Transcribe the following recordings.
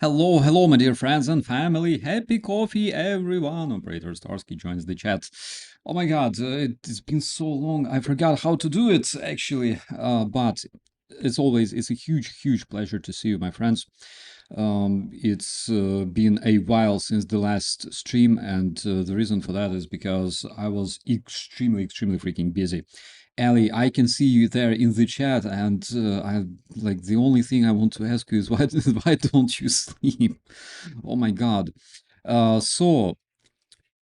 Hello, my dear friends and family. Happy coffee, everyone. Operator Starsky joins the chat. Oh my god, it's been so long. I forgot how to do it, actually. But it's a huge pleasure to see you, my friends. It's been a while since the last stream, and the reason for that is because I was extremely freaking busy. Ali, I can see you there in the chat, and I like the only thing I want to ask you is why don't you sleep? Oh my God. So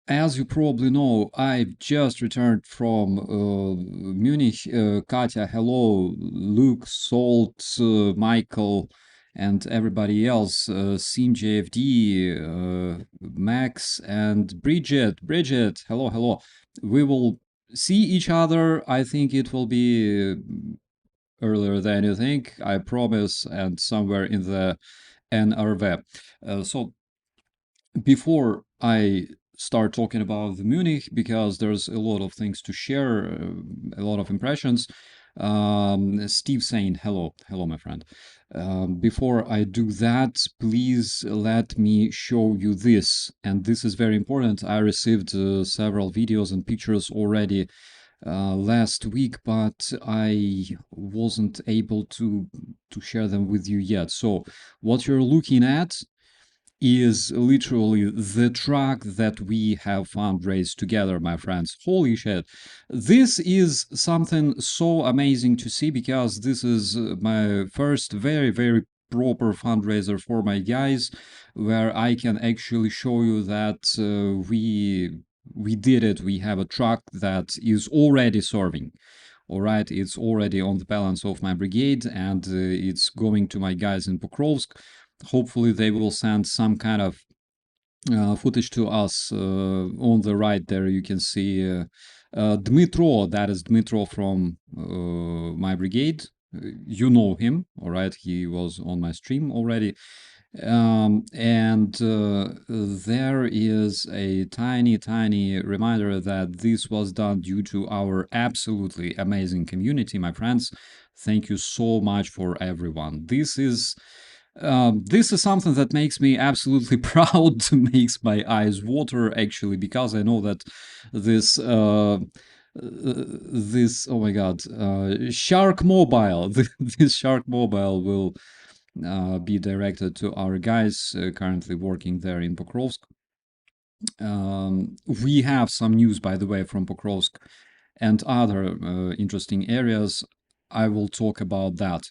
as you probably know, I've just returned from Munich. Katya, hello, Luke, Salt, Michael, and everybody else. Sim JFD, Max, and Bridget. Bridget, hello. We will see each other. I think it will be earlier than you think, I promise, and somewhere in the NRV. So before I start talking about the Munich, because there's a lot of things to share, a lot of impressions. Steve saying hello, my friend. Before I do that, please let me show you this, and this is very important. I received several videos and pictures already last week, but I wasn't able to share them with you yet. So what you're looking at is literally the truck that we have fundraised together, my friends. Holy shit. This is something so amazing to see, because this is my first very proper fundraiser for my guys, where I can actually show you that we did it. We have a truck that is already serving. All right, it's already on the balance of my brigade, and it's going to my guys in Pokrovsk. Hopefully they will send some kind of footage to us. On the right there you can see Dmitro, that is Dmitro from my brigade. You know him, all right, he was on my stream already. And there is a tiny reminder that this was done due to our absolutely amazing community, my friends. Thank you so much for everyone. This is something that makes me absolutely proud, makes my eyes water, actually, because I know that this this, oh my god, Shark Mobile, this Shark Mobile will be directed to our guys currently working there in Pokrovsk. We have some news, by the way, from Pokrovsk and other interesting areas. I will talk about that.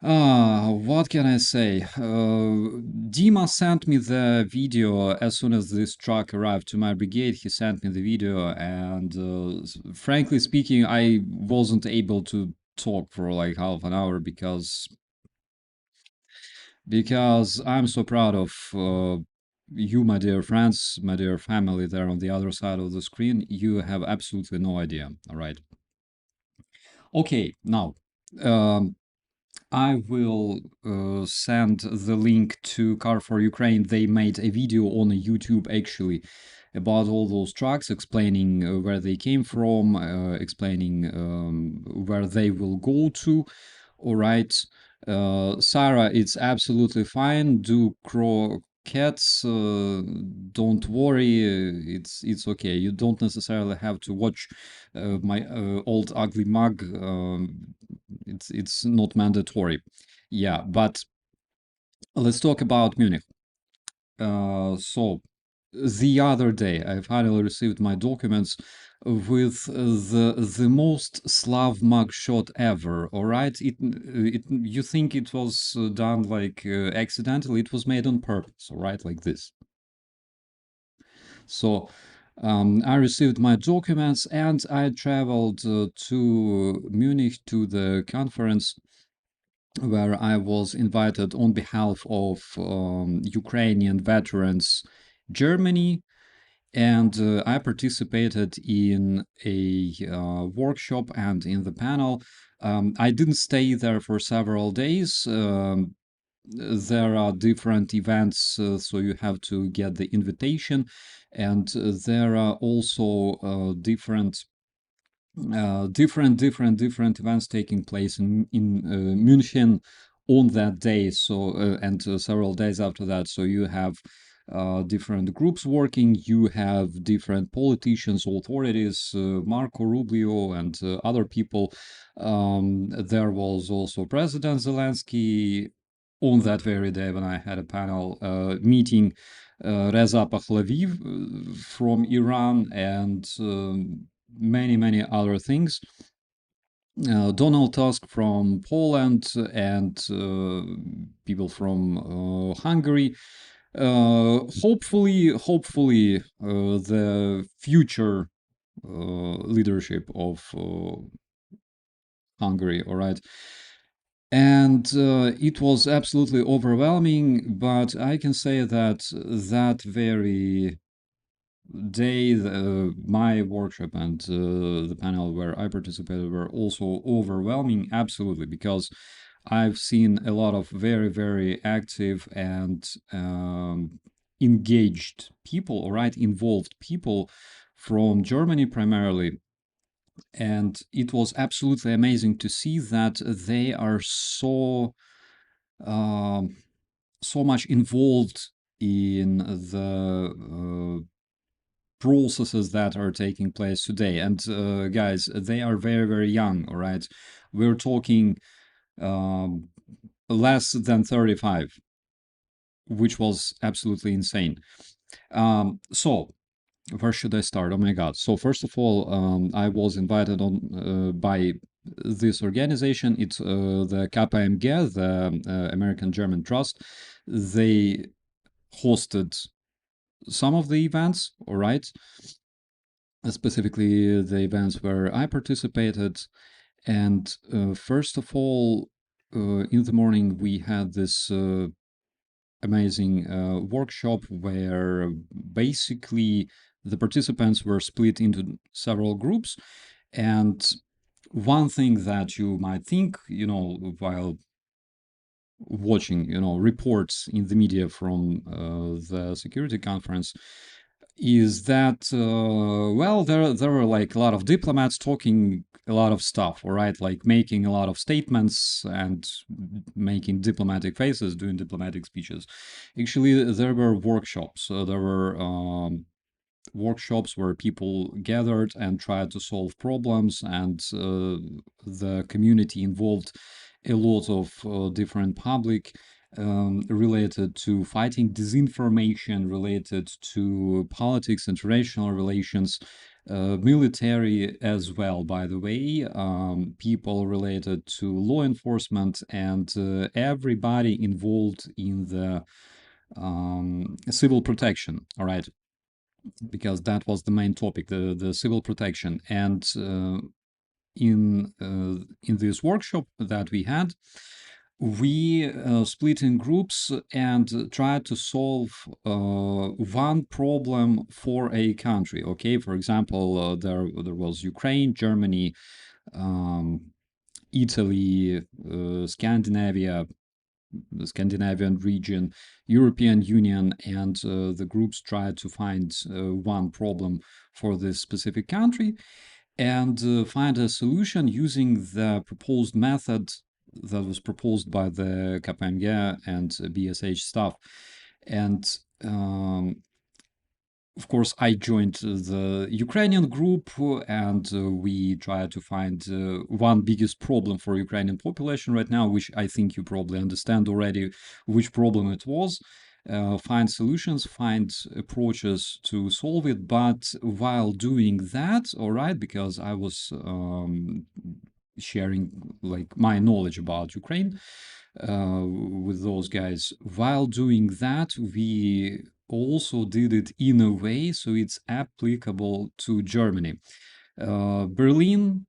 What can I say? Dima sent me the video as soon as this truck arrived to my brigade. He sent me the video, and frankly speaking, I wasn't able to talk for like half an hour because I'm so proud of you, my dear friends, my dear family there on the other side of the screen. You have absolutely no idea. All right. Okay, now. Um, I will send the link to Car for Ukraine. They made a video on YouTube actually about all those trucks, explaining where they came from, explaining where they will go to. All right. Sarah, it's absolutely fine. Do croquettes. Don't worry. It's okay. You don't necessarily have to watch my old ugly mug. It's not mandatory. Yeah, but let's talk about Munich. So the other day, I finally received my documents with the most Slav mug shot ever. All right, it you think it was done like accidentally? It was made on purpose. All right, like this. So I received my documents and I traveled to Munich to the conference where I was invited on behalf of Ukrainian veterans Germany, and I participated in a workshop and in the panel. I didn't stay there for several days. There are different events, so you have to get the invitation, and there are also different events taking place in München on that day. So and several days after that. So you have different groups working. You have different politicians, authorities, Marco Rubio, and other people. There was also President Zelensky on that very day when I had a panel meeting. Reza Pahlavi from Iran and many other things. Donald Tusk from Poland and people from Hungary. Hopefully, the future leadership of Hungary. All right. And it was absolutely overwhelming, but I can say that that very day, my workshop and the panel where I participated were also overwhelming, absolutely, because I've seen a lot of very active and engaged people, all right, involved people from Germany primarily. And it was absolutely amazing to see that they are so much involved in the processes that are taking place today. And guys, they are very young, all right? We're talking um, less than 35, which was absolutely insane. So where should I start? Oh my God. So first of all, I was invited on by this organization. It's the KPMG, the American German Trust. They hosted some of the events, all right? Specifically the events where I participated. And first of all, in the morning, we had this amazing workshop where basically the participants were split into several groups. And one thing that you might think, while watching, reports in the media from the security conference, is that well, there were like a lot of diplomats talking a lot of stuff, all right, like making a lot of statements and making diplomatic faces, doing diplomatic speeches. Actually, there were workshops. There were workshops where people gathered and tried to solve problems, and the community involved a lot of different public related to fighting disinformation, related to politics, international relations, military as well, by the way, people related to law enforcement, and everybody involved in the civil protection, all right, because that was the main topic, the civil protection. And in this workshop that we had, we split in groups and tried to solve one problem for a country. Okay, for example, there was Ukraine, Germany, Italy, Scandinavia, the Scandinavian region, European Union, and the groups tried to find one problem for this specific country and find a solution using the proposed method that was proposed by the KPMG and BSH staff. And of course, I joined the Ukrainian group, and we tried to find one biggest problem for Ukrainian population right now, which I think you probably understand already which problem it was. Find solutions, find approaches to solve it. But while doing that, all right, because I was sharing like my knowledge about Ukraine with those guys, while doing that, we also did it in a way so it's applicable to Germany. Berlin,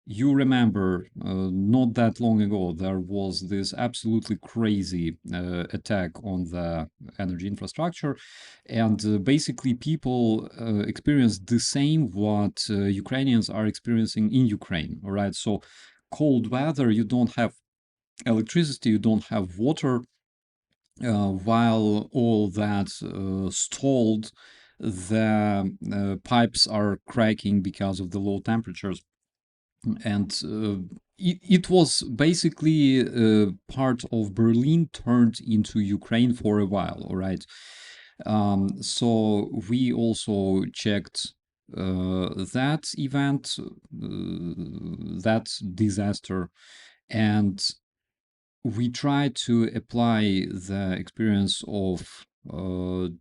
you remember, not that long ago, there was this absolutely crazy attack on the energy infrastructure, and basically people experienced the same what Ukrainians are experiencing in Ukraine. All right, so cold weather, you don't have electricity, you don't have water, while all that stalled, the pipes are cracking because of the low temperatures. And it was basically part of Berlin turned into Ukraine for a while, all right? So we also checked that event, that disaster, and we try to apply the experience of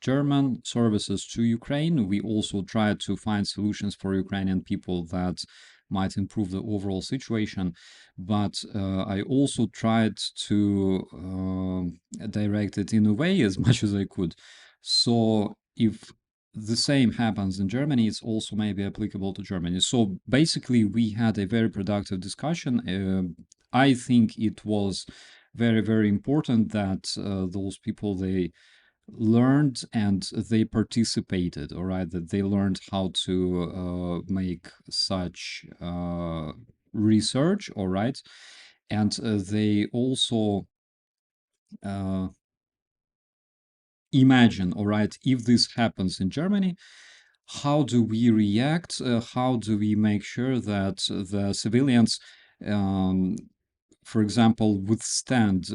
German services to Ukraine. We also try to find solutions for Ukrainian people that might improve the overall situation. But I also tried to direct it in a way as much as I could. So if the same happens in Germany, it's also maybe applicable to Germany. So basically, we had a very productive discussion. I think it was very, very important that those people, they learned and they participated, all right, that they learned how to make such research, all right, and they also uh, imagine, all right, if this happens in Germany, how do we react? How do we make sure that the civilians, um, for example, withstand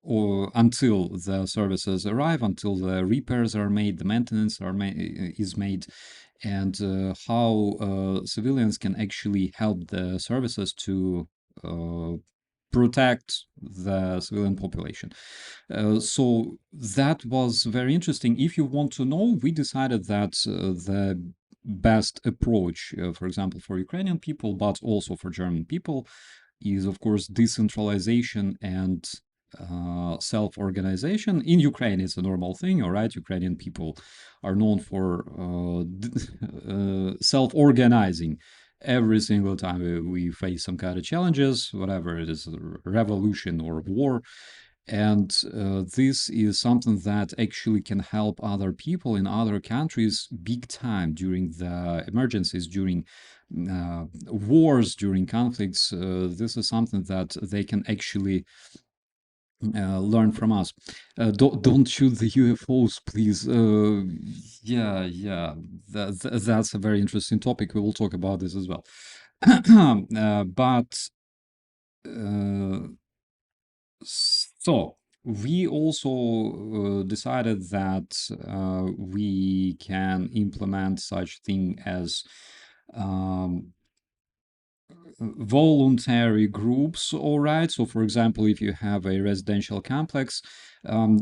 or until the services arrive, until the repairs are made, the maintenance is made, and how civilians can actually help the services to uh, protect the civilian population. So that was very interesting. If you want to know, we decided that the best approach, for example, for Ukrainian people, but also for German people, is of course decentralization and self-organization. In Ukraine, it's a normal thing, all right? Ukrainian people are known for self-organizing every single time we face some kind of challenges, whatever it is, a revolution or war. And this is something that actually can help other people in other countries big time during the emergencies, during wars, during conflicts. This is something that they can actually learn from us. Don't shoot the UFOs, please. Yeah, that's a very interesting topic. We will talk about this as well. But uh, so we also decided that we can implement such thing as um, voluntary groups, all right? So, for example, if you have a residential complex,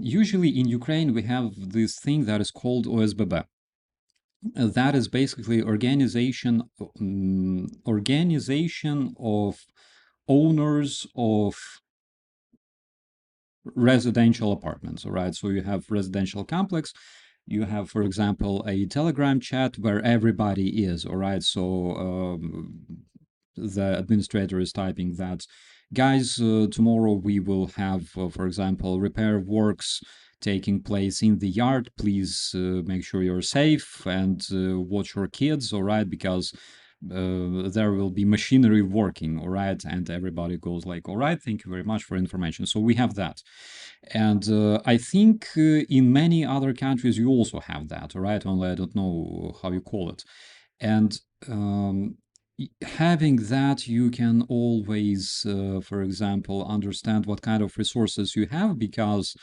usually in Ukraine, we have this thing that is called OSBB. That is basically organization of owners of residential apartments, all right? So you have residential complex, you have, for example, a Telegram chat where everybody is, all right? So the administrator is typing that, guys, tomorrow we will have, for example, repair works taking place in the yard. Please make sure you're safe and watch your kids, all right? Because there will be machinery working, all right? And everybody goes like, all right, thank you very much for information. So we have that. And I think in many other countries you also have that, all right? Only I don't know how you call it. And having that, you can always, for example, understand what kind of resources you have, because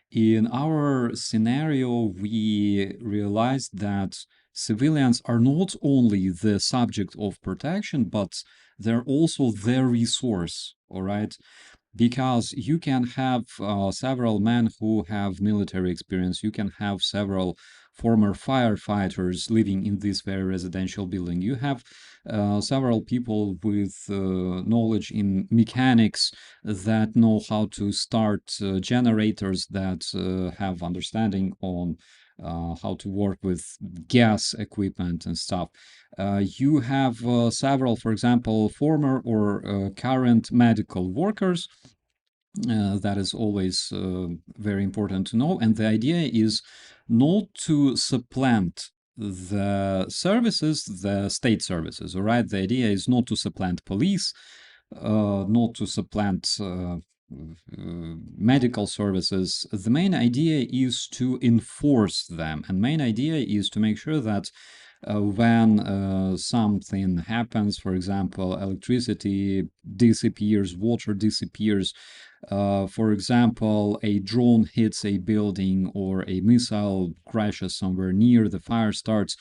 in our scenario, we realized that civilians are not only the subject of protection, but they're also their resource, all right? Because you can have several men who have military experience. You can have several former firefighters living in this very residential building. You have several people with knowledge in mechanics that know how to start generators, that have understanding on how to work with gas equipment and stuff. You have several, for example, former or current medical workers. That is always very important to know. And the idea is not to supplant the services, the state services, all right? The idea is not to supplant police, not to supplant medical services. The main idea is to enforce them. And main idea is to make sure that when something happens, for example, electricity disappears, water disappears, for example, a drone hits a building or a missile crashes somewhere near, the fire starts.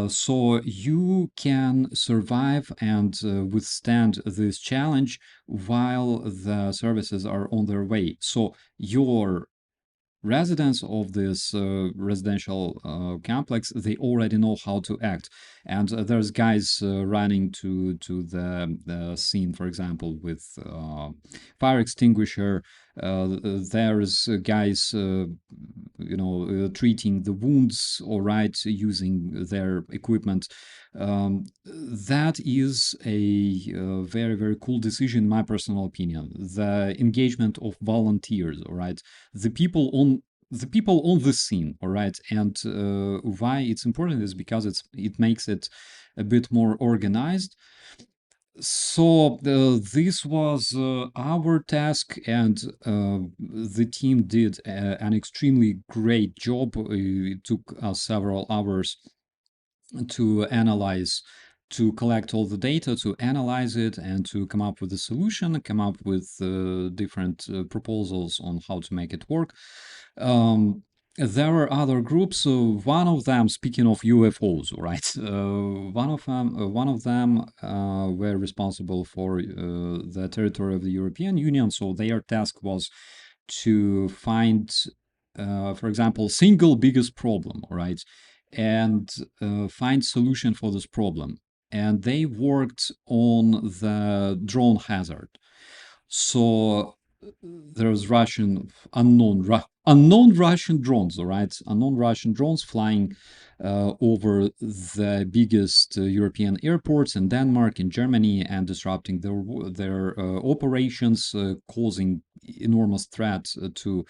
So you can survive and withstand this challenge while the services are on their way. So your residents of this residential complex, they already know how to act, and there's guys running to the scene, for example, with fire extinguisher. There's guys treating the wounds, all right, using their equipment. That is a very, very cool decision, in my personal opinion. The engagement of volunteers, all right, the people on the scene, all right. And why it's important is because it makes it a bit more organized. So this was our task, and the team did an extremely great job. It took us several hours to analyze, to collect all the data, to analyze it, and to come up with a solution, come up with different proposals on how to make it work. There were other groups. One of them, speaking of UFOs, right? One of them were responsible for the territory of the European Union. So their task was to find, for example, single biggest problem, right, and find solution for this problem. And they worked on the drone hazard. So there's unknown Russian drones, all right, unknown Russian drones flying over the biggest European airports in Denmark, in Germany, and disrupting their operations, causing enormous threat to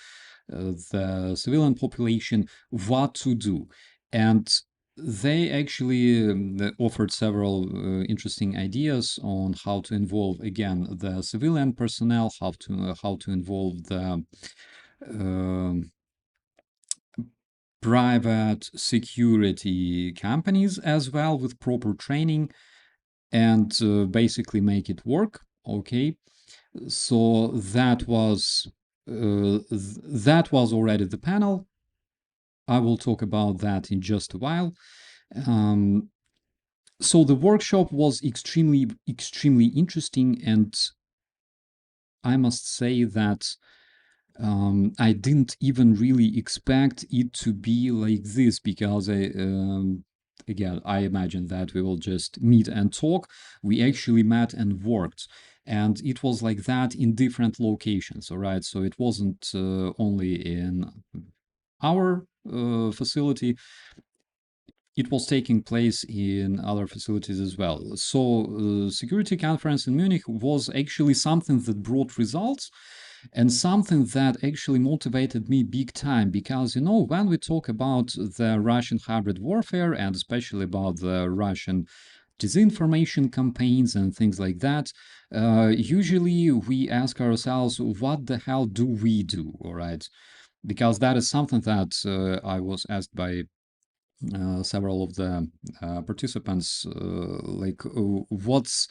the civilian population. What to do? And they actually offered several interesting ideas on how to involve, again, the civilian personnel, how to involve the private security companies as well, with proper training, and basically make it work. Okay, so that was already the panel. I will talk about that in just a while. Um, so the workshop was extremely interesting, and I must say that I didn't even really expect it to be like this, because again, I imagined that we will just meet and talk. We actually met and worked, and it was like that in different locations. All right, so it wasn't only in our facility. It was taking place in other facilities as well. So, security conference in Munich was actually something that brought results, and something that actually motivated me big time, because when we talk about the Russian hybrid warfare, and especially about the Russian disinformation campaigns and things like that, usually we ask ourselves, what the hell do we do? All right, because that is something that I was asked by several of the participants, like, what's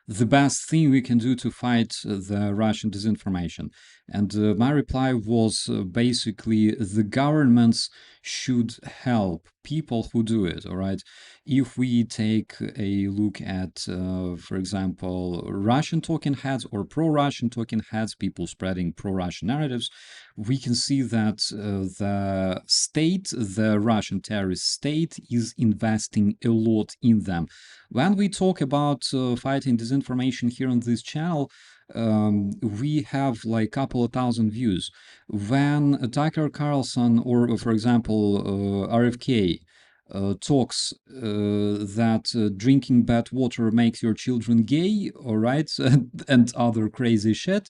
the best thing we can do to fight the Russian disinformation? And my reply was basically, the governments should help people who do it, all right? If we take a look at, for example, Russian talking heads or pro-Russian talking heads, people spreading pro-Russian narratives, we can see that the state, the Russian terrorist state, is investing a lot in them. When we talk about fighting disinformation here on this channel, we have like a couple of thousand views. When Tucker Carlson, or for example, RFK, talks that drinking bad water makes your children gay, all right, and other crazy shit,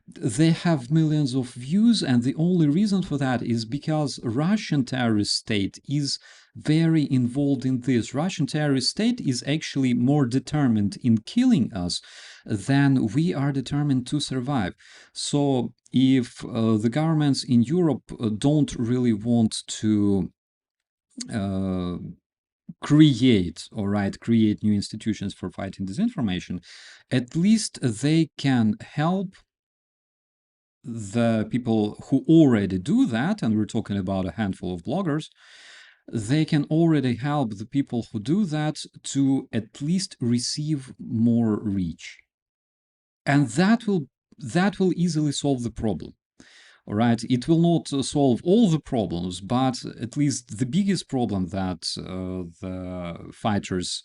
they have millions of views, and the only reason for that is because Russian terrorist state is very involved in this. Russian terrorist state is actually more determined in killing us than we are determined to survive. So if the governments in Europe don't really want to uh, create, all right, create new institutions for fighting disinformation, at least they can help the people who already do that, and we're talking about a handful of bloggers. They can already help the people who do that to at least receive more reach, and that will easily solve the problem. All right, it will not solve all the problems, but at least the biggest problem that the fighters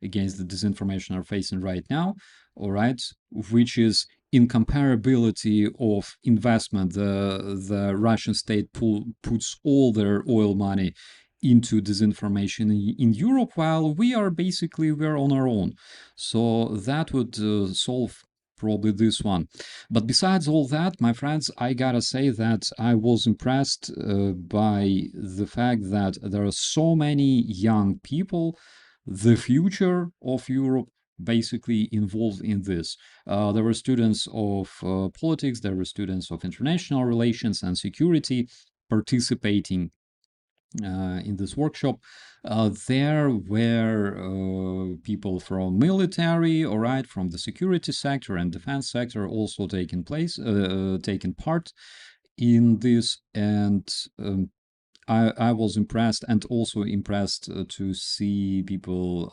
against the disinformation are facing right now, all right, which is incomparability of investment. The Russian state puts all their oil money into disinformation in Europe, while we're on our own. So that would solve probably this one. But besides all that, my friends, I gotta say that I was impressed by the fact that there are so many young people, the future of Europe, basically involved in this. There were students of politics, there were students of international relations and security participating in this workshop. There were people from military, all right, from the security sector and defense sector also taking part in this, and I was impressed, and also impressed to see people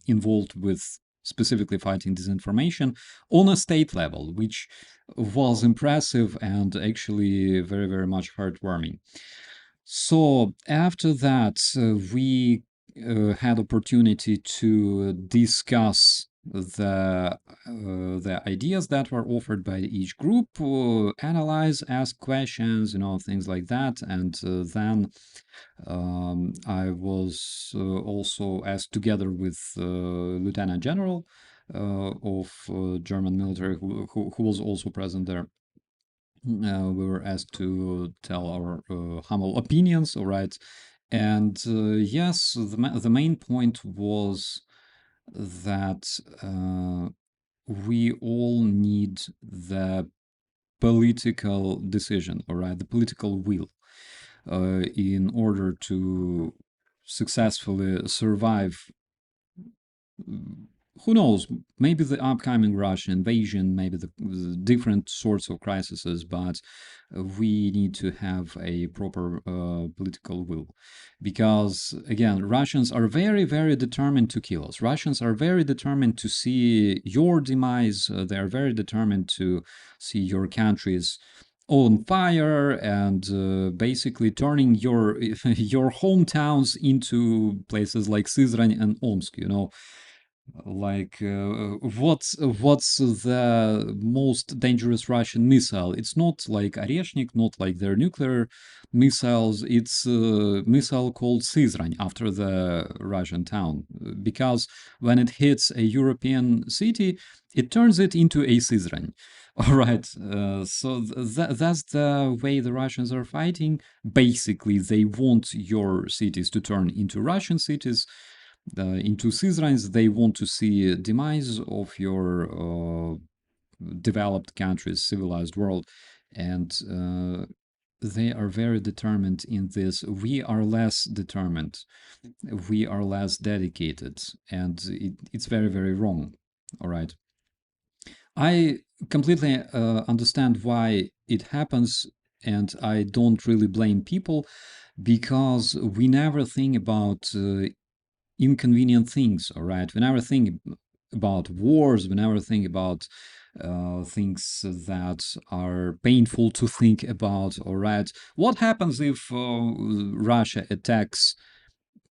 involved with specifically fighting disinformation on a state level, which was impressive and actually very, very much heartwarming. So after that, we had opportunity to discuss the ideas that were offered by each group, analyze, ask questions, things like that, and then I was also asked, together with Lieutenant General of German military, who was also present there. We were asked to tell our humble opinions, all right. And yes, the main point was that we all need the political decision, all right, the political will, in order to successfully survive. Who knows? Maybe the upcoming Russian invasion, maybe the different sorts of crises, but we need to have a proper political will. Because, again, Russians are very, very determined to kill us. Russians are very determined to see your demise. They are very determined to see your countries on fire, and basically turning your your hometowns into places like Sызrань and Omsk, like what's the most dangerous Russian missile? It's not like Oreshnik, not like their nuclear missiles. It's a missile called Sызrань, after the Russian town, because when it hits a European city, it turns it into a Sызrань. All right, so that's the way the Russians are fighting. Basically, they want your cities to turn into Russian cities, into Sızraņs. They want to see a demise of your developed countries, civilized world, and they are very determined in this. We are less determined, we are less dedicated, and it's very, very wrong. All right, I completely understand why it happens, and I don't really blame people, because we never think about inconvenient things, all right? We never think about wars, we never think about things that are painful to think about, all right? What happens if Russia attacks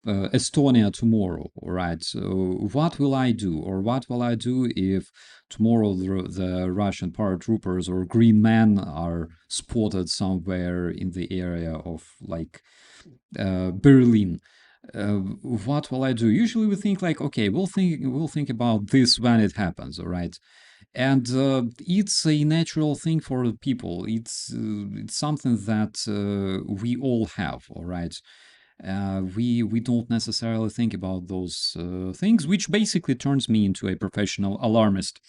Estonia tomorrow, all right? So what will I do? Or what will I do if tomorrow the Russian paratroopers or green men are spotted somewhere in the area of, like, Berlin? What will I do? Usually we think like, okay, we'll think about this when it happens, all right? And it's a natural thing for the people. It's something that we all have, all right? We don't necessarily think about those things, which basically turns me into a professional alarmist,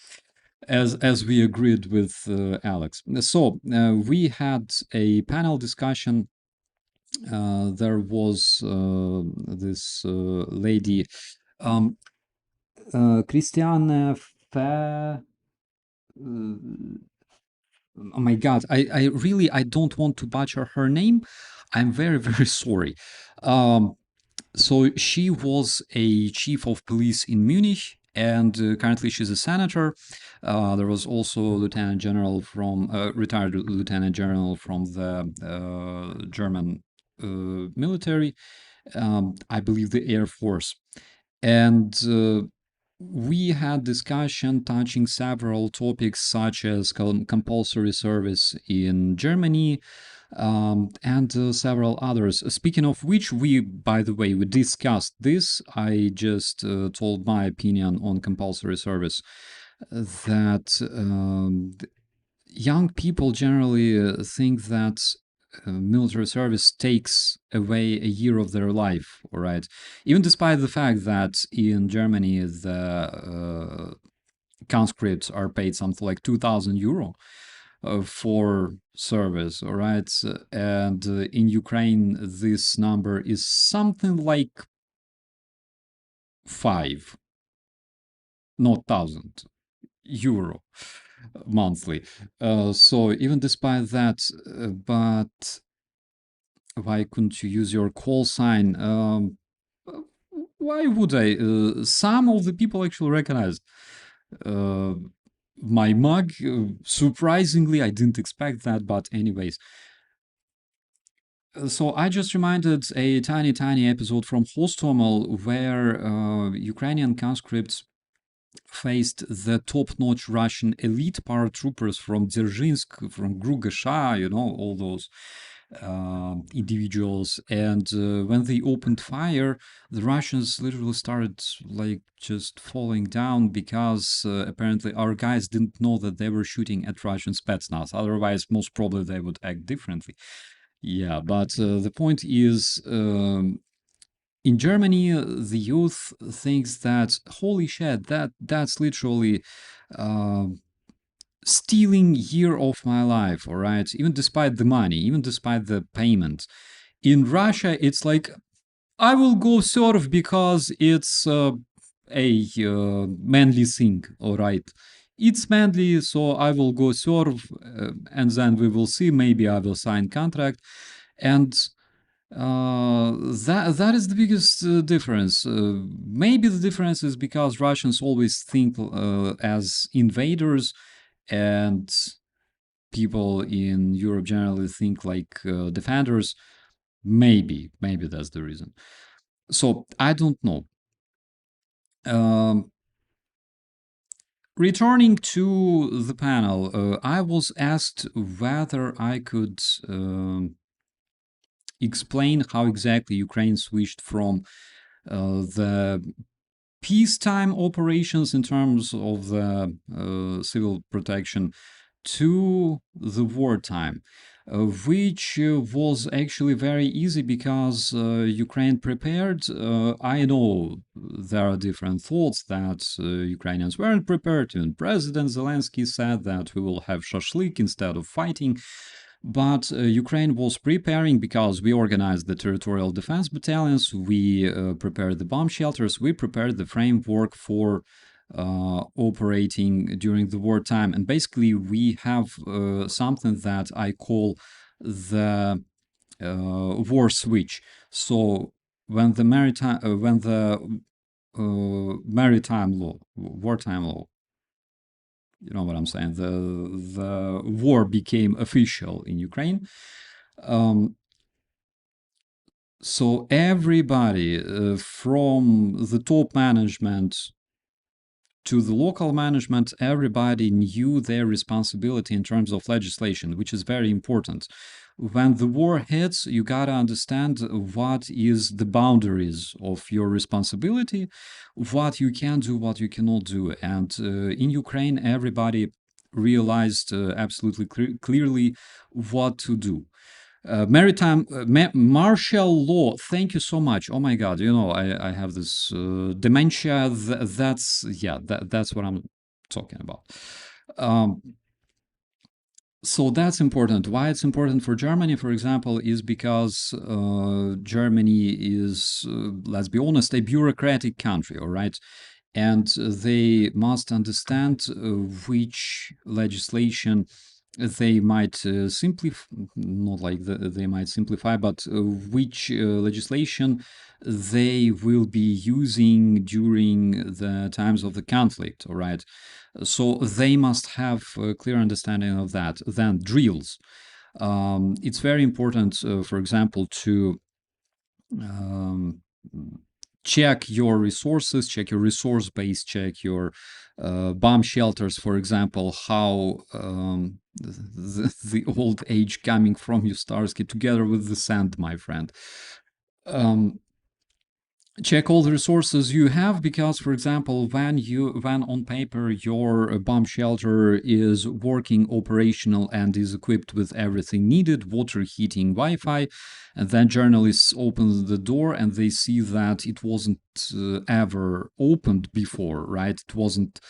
as we agreed with Alex. So we had a panel discussion there was this lady, um, Christiane Fe. Oh my God, I really I don't want to butcher her name. I'm very very sorry. Um, so she was a chief of police in Munich, and currently she's a senator. There was also lieutenant general from retired lieutenant general from the German military. I believe the Air Force, and we had discussion touching several topics such as compulsory service in Germany, and several others. Speaking of which, we, by the way, we discussed this. I just told my opinion on compulsory service, that young people generally think that military service takes away a year of their life, all right? Even despite the fact that in Germany, the conscripts are paid something like 2,000 euro for service, all right? And in Ukraine, this number is something like five, not thousand euro monthly. So even despite that, but why couldn't you use your call sign? Uh, why would I? Some of the people actually recognized uh, my mug. Surprisingly, I didn't expect that, but anyways. So I just reminded a tiny episode from Hostomel where Ukrainian conscripts faced the top-notch Russian elite paratroopers from Dzerzhinsk, from Grugasha, you know, all those individuals. And when they opened fire, the Russians literally started like just falling down because apparently our guys didn't know that they were shooting at Russian Spetsnaz. Otherwise, most probably they would act differently. Yeah, but the point is, in Germany, the youth thinks that holy shit, that's literally uh, stealing year of my life. All right, even despite the money, even despite the payment. In Russia, it's like I will go serve because it's a manly thing. All right. It's manly, so I will go serve, and then we will see. Maybe I will sign contract, and that is the biggest difference. Maybe the difference is because Russians always think as invaders, and people in Europe generally think like defenders. Maybe that's the reason. So I don't know. Um, Returning to the panel, I was asked whether I could explain how exactly Ukraine switched from the peacetime operations in terms of the civil protection to the wartime, which was actually very easy because Ukraine prepared. I know there are different thoughts that Ukrainians weren't prepared. Even President Zelensky said that we will have shashlik instead of fighting. But Ukraine was preparing because we organized the territorial defense battalions, we prepared the bomb shelters, we prepared the framework for operating during the wartime. And basically, we have something that I call the war switch. So when the maritime law, wartime law, you know what I'm saying, the war became official in Ukraine. Um, so everybody from the top management to the local management, everybody knew their responsibility in terms of legislation, which is very important. When the war hits, you gotta understand what is the boundaries of your responsibility, what you can do, what you cannot do. And in Ukraine, everybody realized absolutely clearly what to do. Maritime martial law. Thank you so much. Oh my God, you know I have this dementia. That's yeah, that's what I'm talking about. Um, So that's important. Why it's important for Germany, for example, is because Germany is, let's be honest, a bureaucratic country, all right? And they must understand which legislation they might not like they might simplify, but which legislation they will be using during the times of the conflict, all right? So they must have a clear understanding of that. Then drills. It's very important, for example, to um, check your resources, check your resource base, check your bomb shelters, for example, how the old age coming from you, Starsky, together with the sand, my friend. Um, check all the resources you have, because for example, when on paper your bomb shelter is working, operational, and is equipped with everything needed, water, heating, Wi-Fi, and then journalists open the door and they see that it wasn't ever opened before, right? It wasn't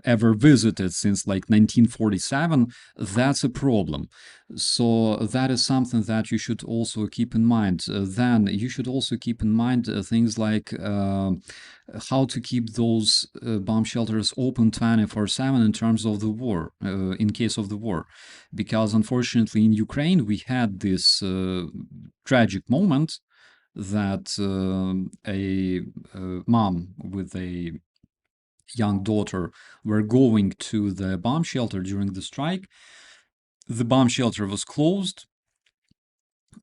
ever visited since like 1947. That's a problem. So that is something that you should also keep in mind. Then you should also keep in mind things like how to keep those bomb shelters open 24/7 in terms of the war, in case of the war. Because unfortunately in Ukraine we had this tragic moment that a mom with a young daughter were going to the bomb shelter during the strike. The bomb shelter was closed,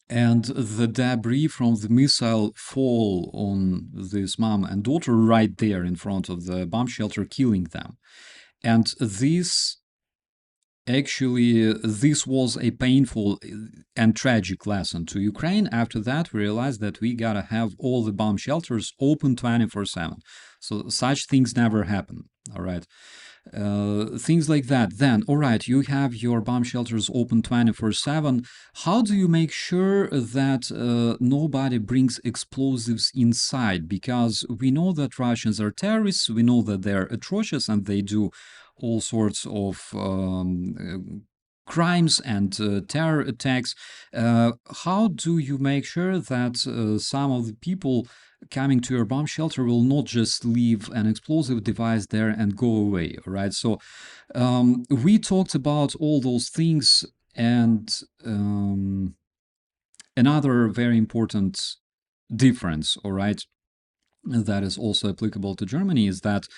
and the debris from the missile fall on this mom and daughter right there in front of the bomb shelter, killing them. And this was a painful and tragic lesson to Ukraine. After that, we realized that we gotta have all the bomb shelters open 24/7. So such things never happen. All right. Things like that. Then, all right, you have your bomb shelters open 24/7. How do you make sure that nobody brings explosives inside? Because we know that Russians are terrorists, we know that they're atrocious and they do all sorts of crimes and terror attacks. How do you make sure that some of the people coming to your bomb shelter will not just leave an explosive device there and go away? All right. So we talked about all those things, and another very important difference, all right, that is also applicable to Germany is that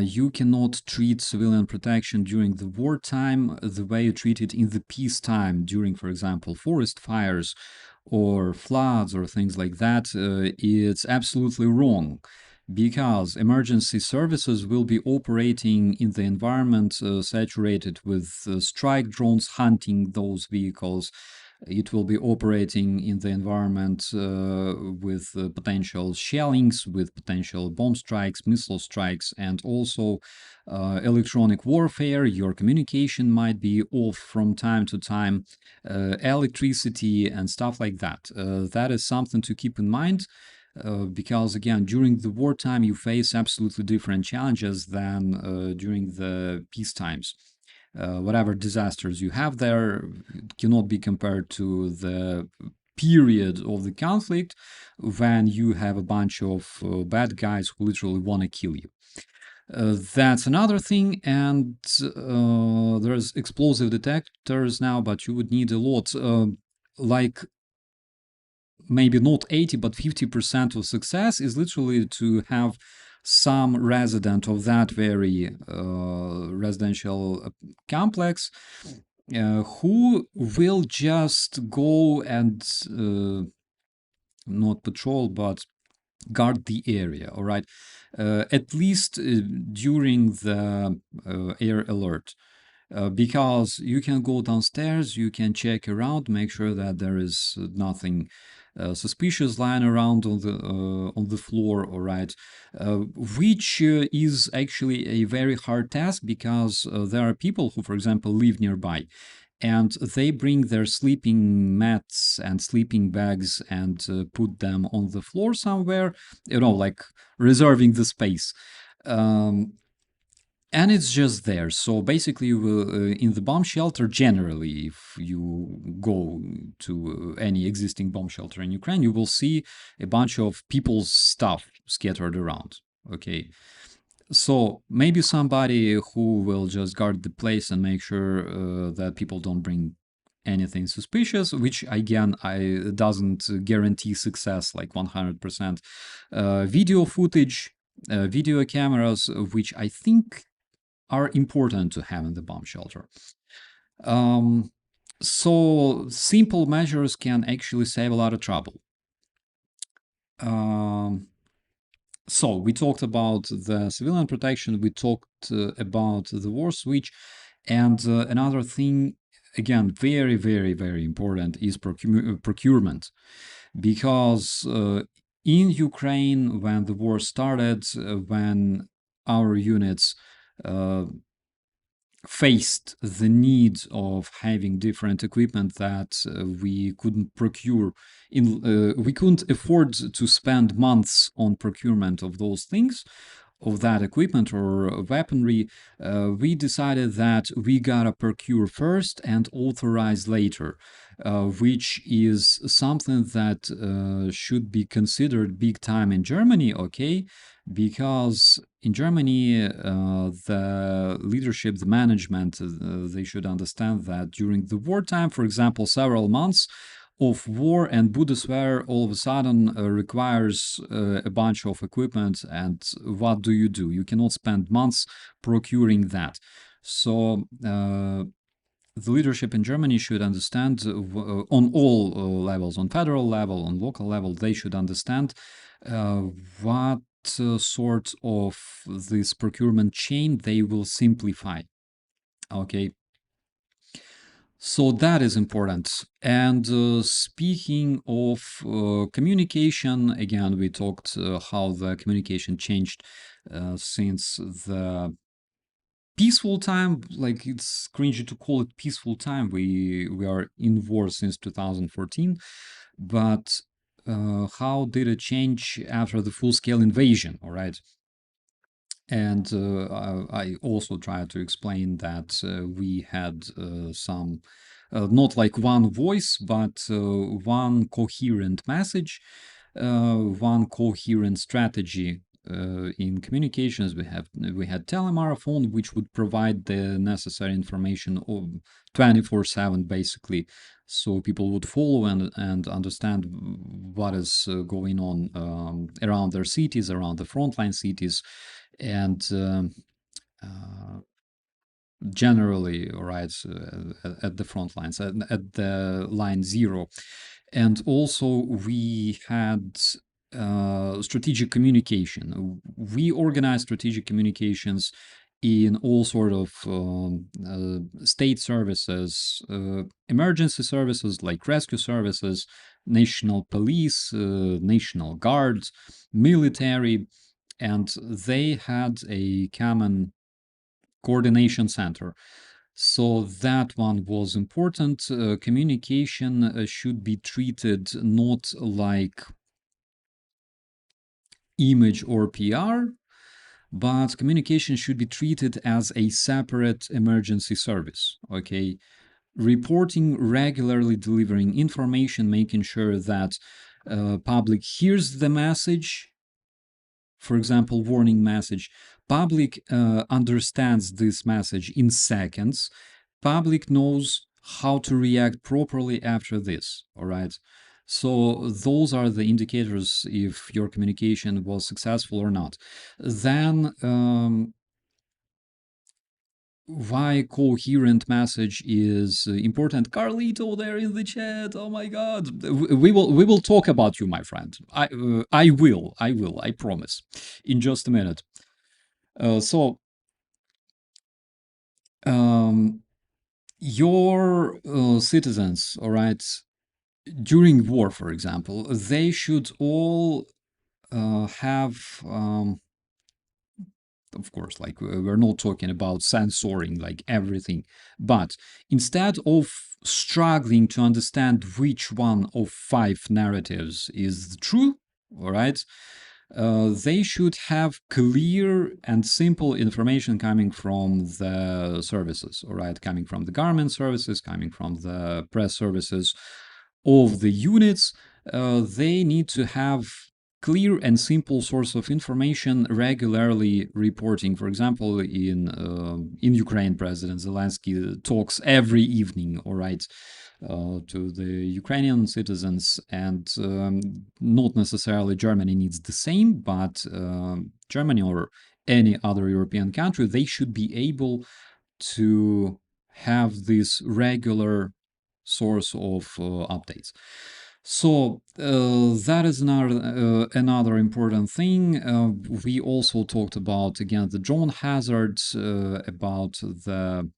you cannot treat civilian protection during the wartime the way you treat it in the peacetime during, for example, forest fires or floods or things like that. It's absolutely wrong, because emergency services will be operating in the environment saturated with strike drones hunting those vehicles. It will be operating in the environment with potential shellings, with potential bomb strikes, missile strikes, and also electronic warfare. Your communication might be off from time to time, electricity and stuff like that. That is something to keep in mind. Because again, during the wartime, you face absolutely different challenges than during the peace times. Whatever disasters you have there cannot be compared to the period of the conflict when you have a bunch of bad guys who literally want to kill you. That's another thing, and there's explosive detectors now, but you would need a lot. Like maybe not 80 but 50% of success is literally to have some resident of that very residential complex who will just go and not patrol but guard the area, all right, at least during the air alert. Because you can go downstairs, you can check around, make sure that there is nothing suspicious lying around on the floor, all right, which is actually a very hard task, because there are people who, for example, live nearby, and they bring their sleeping mats and sleeping bags and put them on the floor somewhere, like reserving the space. Um, and it's just there. So basically, you will, in the bomb shelter, generally, if you go to any existing bomb shelter in Ukraine, you will see a bunch of people's stuff scattered around. Okay. So maybe somebody who will just guard the place and make sure that people don't bring anything suspicious, which again, I doesn't guarantee success like 100%. Video footage, video cameras, which I think are important to have in the bomb shelter. So simple measures can actually save a lot of trouble. So we talked about the civilian protection, we talked about the war switch, and another thing, again, very, very, very important is procurement. Because in Ukraine, when the war started, when our units uh, faced the need of having different equipment that we couldn't procure we couldn't afford to spend months on procurement of those things, of that equipment or weaponry. We decided that we gotta procure first and authorize later, which is something that should be considered big time in Germany, okay? Because in Germany, the leadership, the management, they should understand that during the wartime, for example, several months of war and Bundeswehr all of a sudden requires a bunch of equipment. And what do? You cannot spend months procuring that. So the leadership in Germany should understand on all levels, on federal level, on local level, they should understand what sort of this procurement chain they will simplify. Okay. So that is important. And speaking of communication, again, we talked how the communication changed since the peaceful time. Like, it's cringy to call it peaceful time. We are in war since 2014, but how did it change after the full-scale invasion? All right. And I also tried to explain that we had some, not like one voice, but one coherent message, one coherent strategy. In communications, we had telemarathon, which would provide the necessary information 24/7, basically, so people would follow and understand what is going on around their cities, around the frontline cities, and generally, right, at the front lines, at the line zero. And also we had strategic communication. We organized strategic communications in all sort of state services, emergency services like rescue services, national police, national guards, military, and they had a common coordination center. So that one was important. Communication should be treated not like image or PR, but communication should be treated as a separate emergency service. Okay. Reporting, regularly delivering information, making sure that public hears the message. For example, warning message. Public understands this message in seconds. Public knows how to react properly after this. All right. So those are the indicators if your communication was successful or not. Then why coherent message is important. Carlito there in the chat. Oh my God, we will talk about you, my friend. I promise, in just a minute. So your citizens, all right, during war, for example, they should all have of course, like we're not talking about censoring like everything, but instead of struggling to understand which one of five narratives is true, all right, they should have clear and simple information coming from the services, all right, coming from the government services, coming from the press services of the units. They need to have clear and simple source of information regularly reporting. For example, in Ukraine, President Zelensky talks every evening, all right, to the Ukrainian citizens, and not necessarily Germany needs the same, but Germany or any other European country, they should be able to have this regular source of updates. So that is another important thing. We also talked about again the drone hazards, about the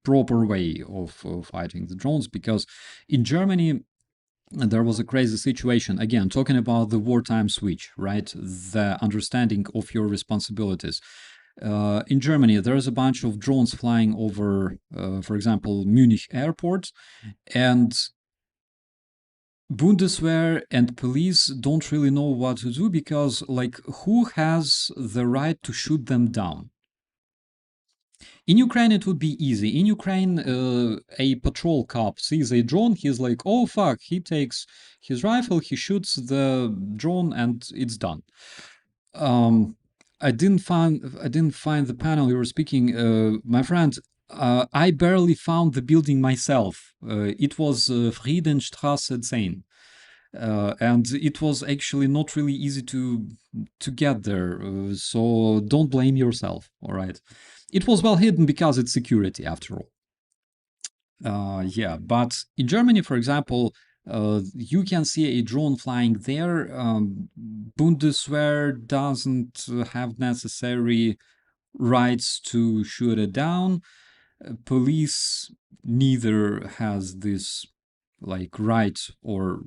proper way of fighting the drones, because in Germany there was a crazy situation. Again, talking about the wartime switch, right? The understanding of your responsibilities. In Germany, there's a bunch of drones flying over, for example, Munich airport, and Bundeswehr and police don't really know what to do because, like, who has the right to shoot them down? In Ukraine, it would be easy. In Ukraine, a patrol cop sees a drone, he's like, oh fuck, he takes his rifle, he shoots the drone, and it's done. Um, I didn't find the panel you were speaking, my friend. I barely found the building myself. It was Friedenstraße 10. And it was actually not really easy to get there. So don't blame yourself. All right, it was well hidden because it's security after all. Yeah, but in Germany, for example, you can see a drone flying there. Bundeswehr doesn't have necessary rights to shoot it down. Police neither has this like right, or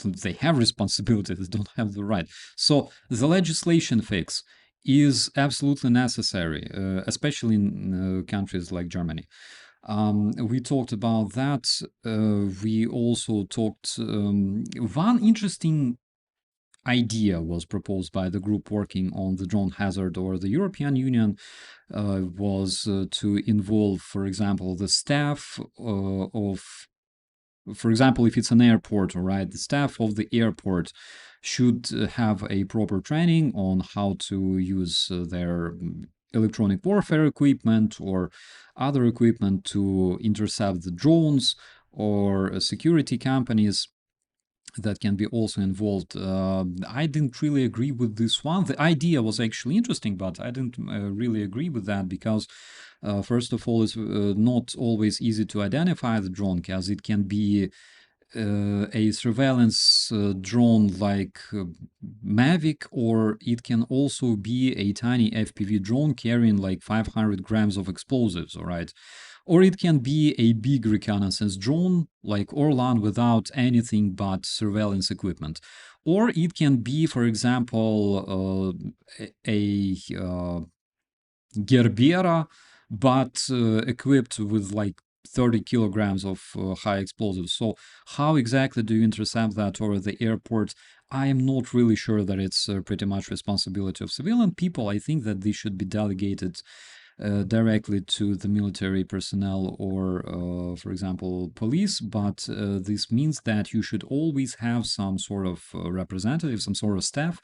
they have responsibility, they don't have the right. So the legislation fix is absolutely necessary, especially in countries like Germany. We talked about that. We also talked, one interesting idea was proposed by the group working on the drone hazard, or the European Union, was to involve, for example, the staff of, for example, if it's an airport, all right, the staff of the airport should have a proper training on how to use their electronic warfare equipment or other equipment to intercept the drones, or security companies that can be also involved. I didn't really agree with this one. The idea was actually interesting, but I didn't really agree with that because, first of all, it's not always easy to identify the drone, because it can be a surveillance drone like Mavic, or it can also be a tiny FPV drone carrying like 500 grams of explosives, all right? Or it can be a big reconnaissance drone like Orlan without anything but surveillance equipment. Or it can be, for example, a Gerbera, but equipped with like 30 kilograms of high explosives. So how exactly do you intercept that over the airport? I am not really sure that it's pretty much responsibility of civilian people. I think that this should be delegated directly to the military personnel, or, for example, police. But this means that you should always have some sort of representative, some sort of staff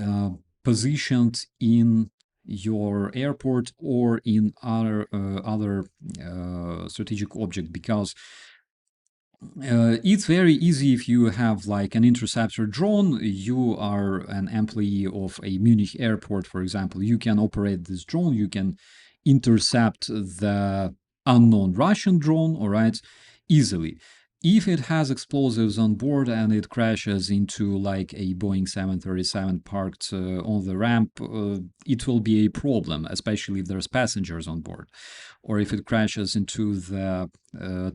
uh, positioned in your airport or in other strategic object, because it's very easy if you have like an interceptor drone, you are an employee of a Munich airport, for example, you can operate this drone, you can intercept the unknown Russian drone, all right, easily. If it has explosives on board and it crashes into like a Boeing 737 parked on the ramp, it will be a problem, especially if there's passengers on board. Or if it crashes into the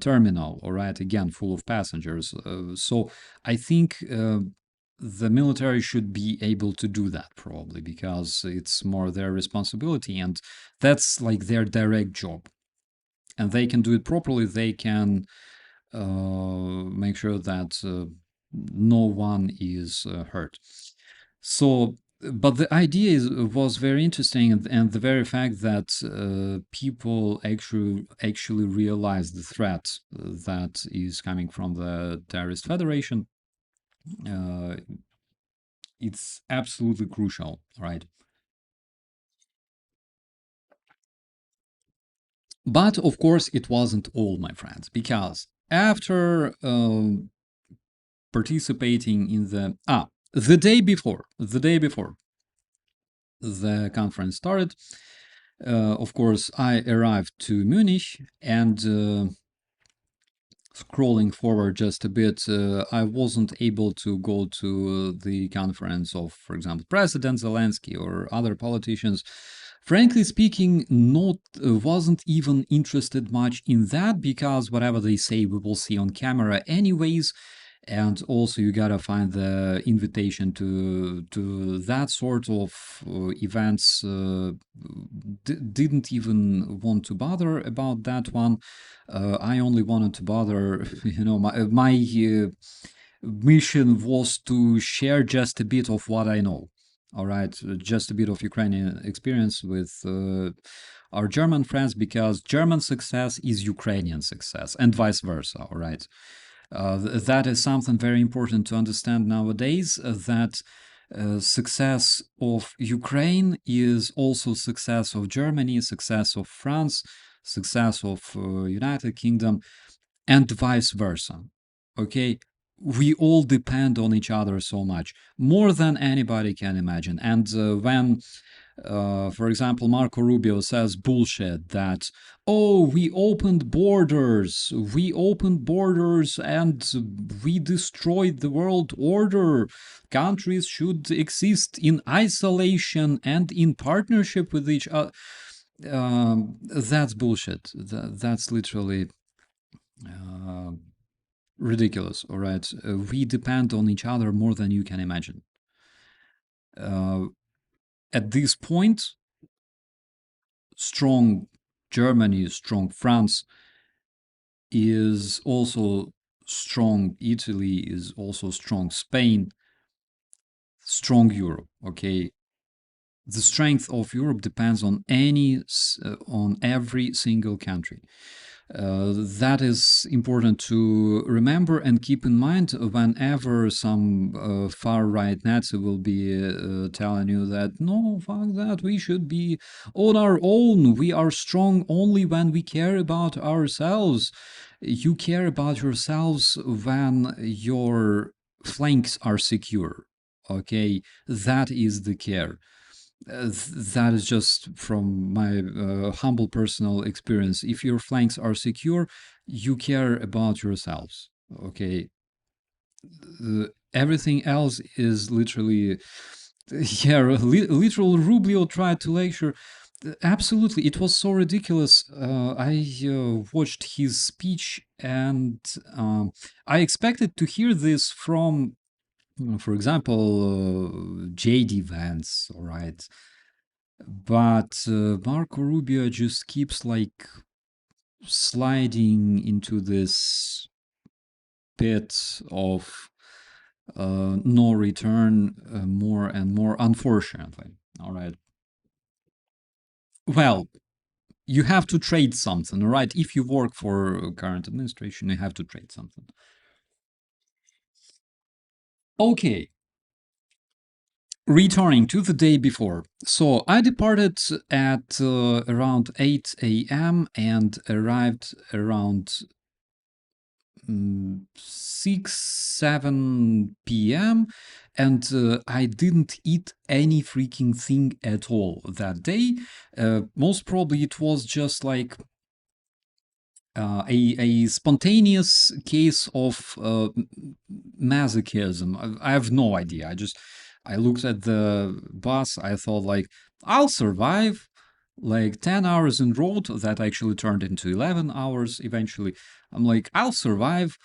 terminal, all right, again, full of passengers. So I think the military should be able to do that, probably because it's more their responsibility, and that's like their direct job. And they can do it properly. They can make sure that no one is hurt. So, but the idea was very interesting, and the very fact that people actually realize the threat that is coming from the terrorist federation, uh, it's absolutely crucial, right? But of course, it wasn't all, my friends, because after participating in the day before the conference started, of course, I arrived to Munich, and scrolling forward just a bit, I wasn't able to go to the conference of, for example, President Zelensky or other politicians. Frankly speaking, not wasn't even interested much in that, because whatever they say, we will see on camera anyways. And also, you gotta find the invitation to that sort of events. Didn't even want to bother about that one. I only wanted to bother, my mission was to share just a bit of what I know. All right, just a bit of Ukrainian experience with our German friends, because German success is Ukrainian success and vice versa. All right. That is something very important to understand nowadays, that success of Ukraine is also success of Germany, success of France, success of United Kingdom, and vice versa. Okay, we all depend on each other so much, more than anybody can imagine. And when for example, Marco Rubio says bullshit that, oh, we opened borders and we destroyed the world order. Countries should exist in isolation and in partnership with each other. That's bullshit. That's literally uh, ridiculous, all right? We depend on each other more than you can imagine. Uh, at this point, strong Germany, strong France is also strong. Italy is also strong. Spain, strong Europe. Okay, the strength of Europe depends on every single country. That is important to remember and keep in mind whenever some far right Nazi will be telling you that no, fuck that, we should be on our own. We are strong only when we care about ourselves. You care about yourselves when your flanks are secure. Okay, that is the care. That is just from my humble personal experience. If your flanks are secure, you care about yourselves. Okay, everything else is literally, yeah, literal. Rubio tried to lecture. Absolutely, it was so ridiculous. I watched his speech, and I expected to hear this from, for example, JD Vance. All right, but Marco Rubio just keeps like sliding into this pit of no return, more and more, unfortunately. All right. Well, you have to trade something, all right? If you work for current administration, you have to trade something. Okay. Returning to the day before. So I departed at around 8 a.m. and arrived around 6 7 p.m. and I didn't eat any freaking thing at all that day. Most probably it was just like a spontaneous case of masochism. I have no idea. I looked at the bus. I thought like, I'll survive like 10 hours in road that actually turned into 11 hours eventually. I'm like, I'll survive.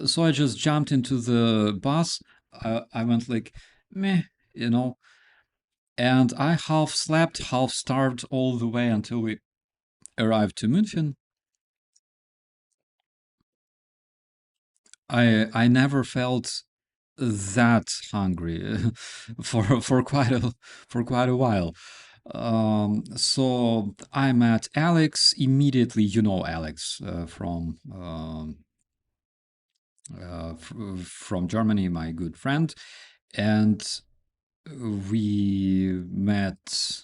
So I just jumped into the bus. I went like, meh, you know, and I half slept, half starved all the way until we arrived to München. I never felt that hungry for quite a while. So I met Alex immediately. You know Alex from Germany, my good friend, and we met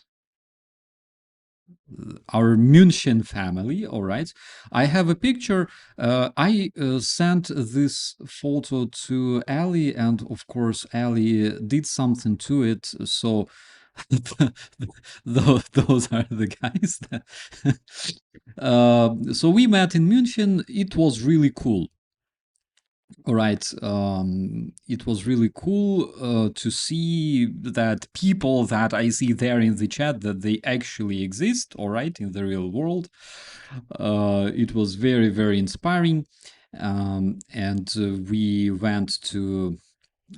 our München family. All right. I have a picture. I sent this photo to Ali, and of course, Ali did something to it. So those are the guys. So we met in München. It was really cool. All right. It was really cool to see that people that I see there in the chat that they actually exist. All right, in the real world. It was very very inspiring, and we went to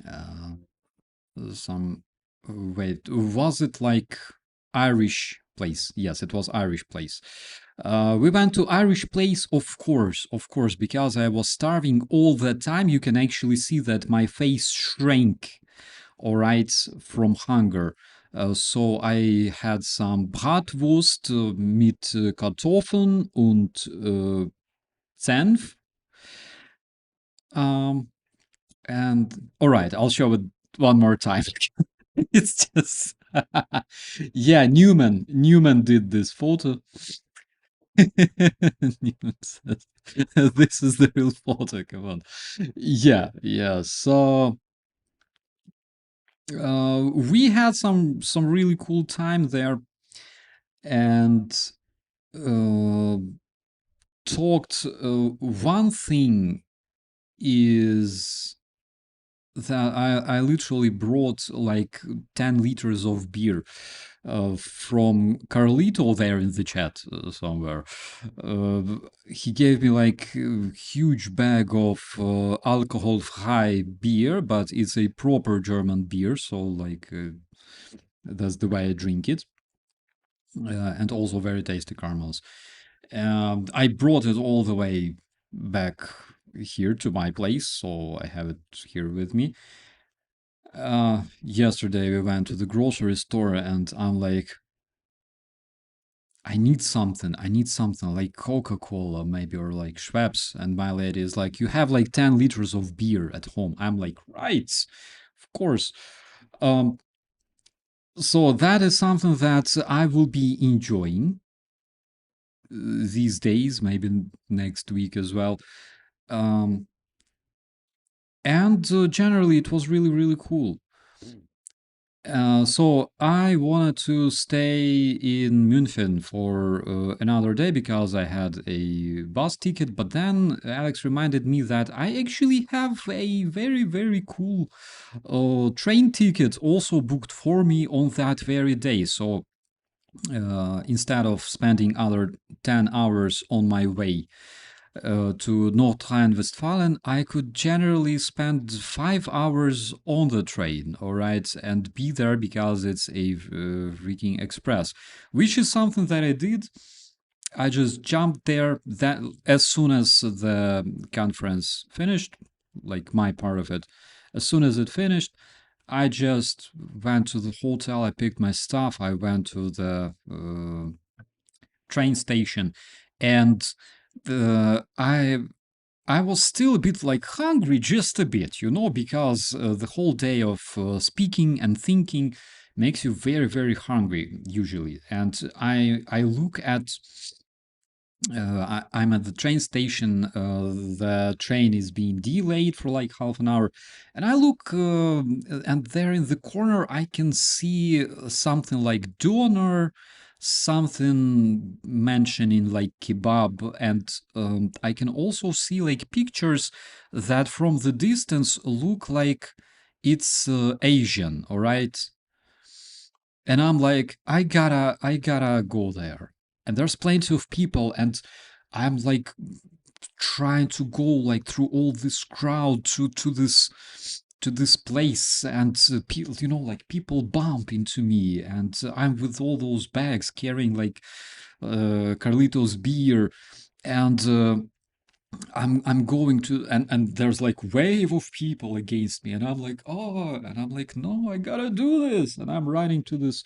uh, some. Wait, was it like Irish place? Yes, it was Irish place. We went to Irish place, of course, because I was starving all the time. You can actually see that my face shrank, all right, from hunger. So I had some Bratwurst mit Kartoffeln und Senf. Um, and all right, I'll show it one more time. It's just, yeah, Newman did this photo. Newman says, this is the real photo. Come on. Yeah, yeah. So we had some really cool time there, and uh, talked. One thing is that I literally brought like 10 liters of beer from Carlito there in the chat somewhere. Uh, he gave me like a huge bag of alcohol-free beer, but it's a proper German beer, so like that's the way I drink it. And also very tasty caramels. I brought it all the way back here to my place, so I have it here with me. Yesterday we went to the grocery store and I'm like, I need something. I need something like Coca-Cola, maybe, or like Schweppes. And my lady is like, you have like 10 liters of beer at home. I'm like, right, of course. Um, so that is something that I will be enjoying these days, maybe next week as well. Um, and generally, it was really, really cool. So I wanted to stay in München for another day because I had a bus ticket, but then Alex reminded me that I actually have a very, very cool train ticket also booked for me on that very day. So instead of spending other 10 hours on my way to North Rhine-Westphalia, I could generally spend 5 hours on the train, all right, and be there because it's a freaking express, which is something that I did. I just jumped there that as soon as the conference finished, like my part of it. As soon as it finished, I just went to the hotel. I picked my stuff. I went to the train station, and I was still a bit like hungry, just a bit, because the whole day of speaking and thinking makes you very, very hungry usually. And I look at I'm at the train station. The train is being delayed for like half an hour, and I look, and there in the corner I can see something like doner, something mentioning like kebab, and I can also see like pictures that from the distance look like it's Asian. All right, and I'm like, I gotta go there. And there's plenty of people, and I'm like trying to go like through all this crowd to this place, and people, like people bump into me, and I'm with all those bags carrying like Carlitos beer, and I'm going to, and there's like wave of people against me, and I'm like, oh, and I'm like, no, I gotta do this, and I'm running to this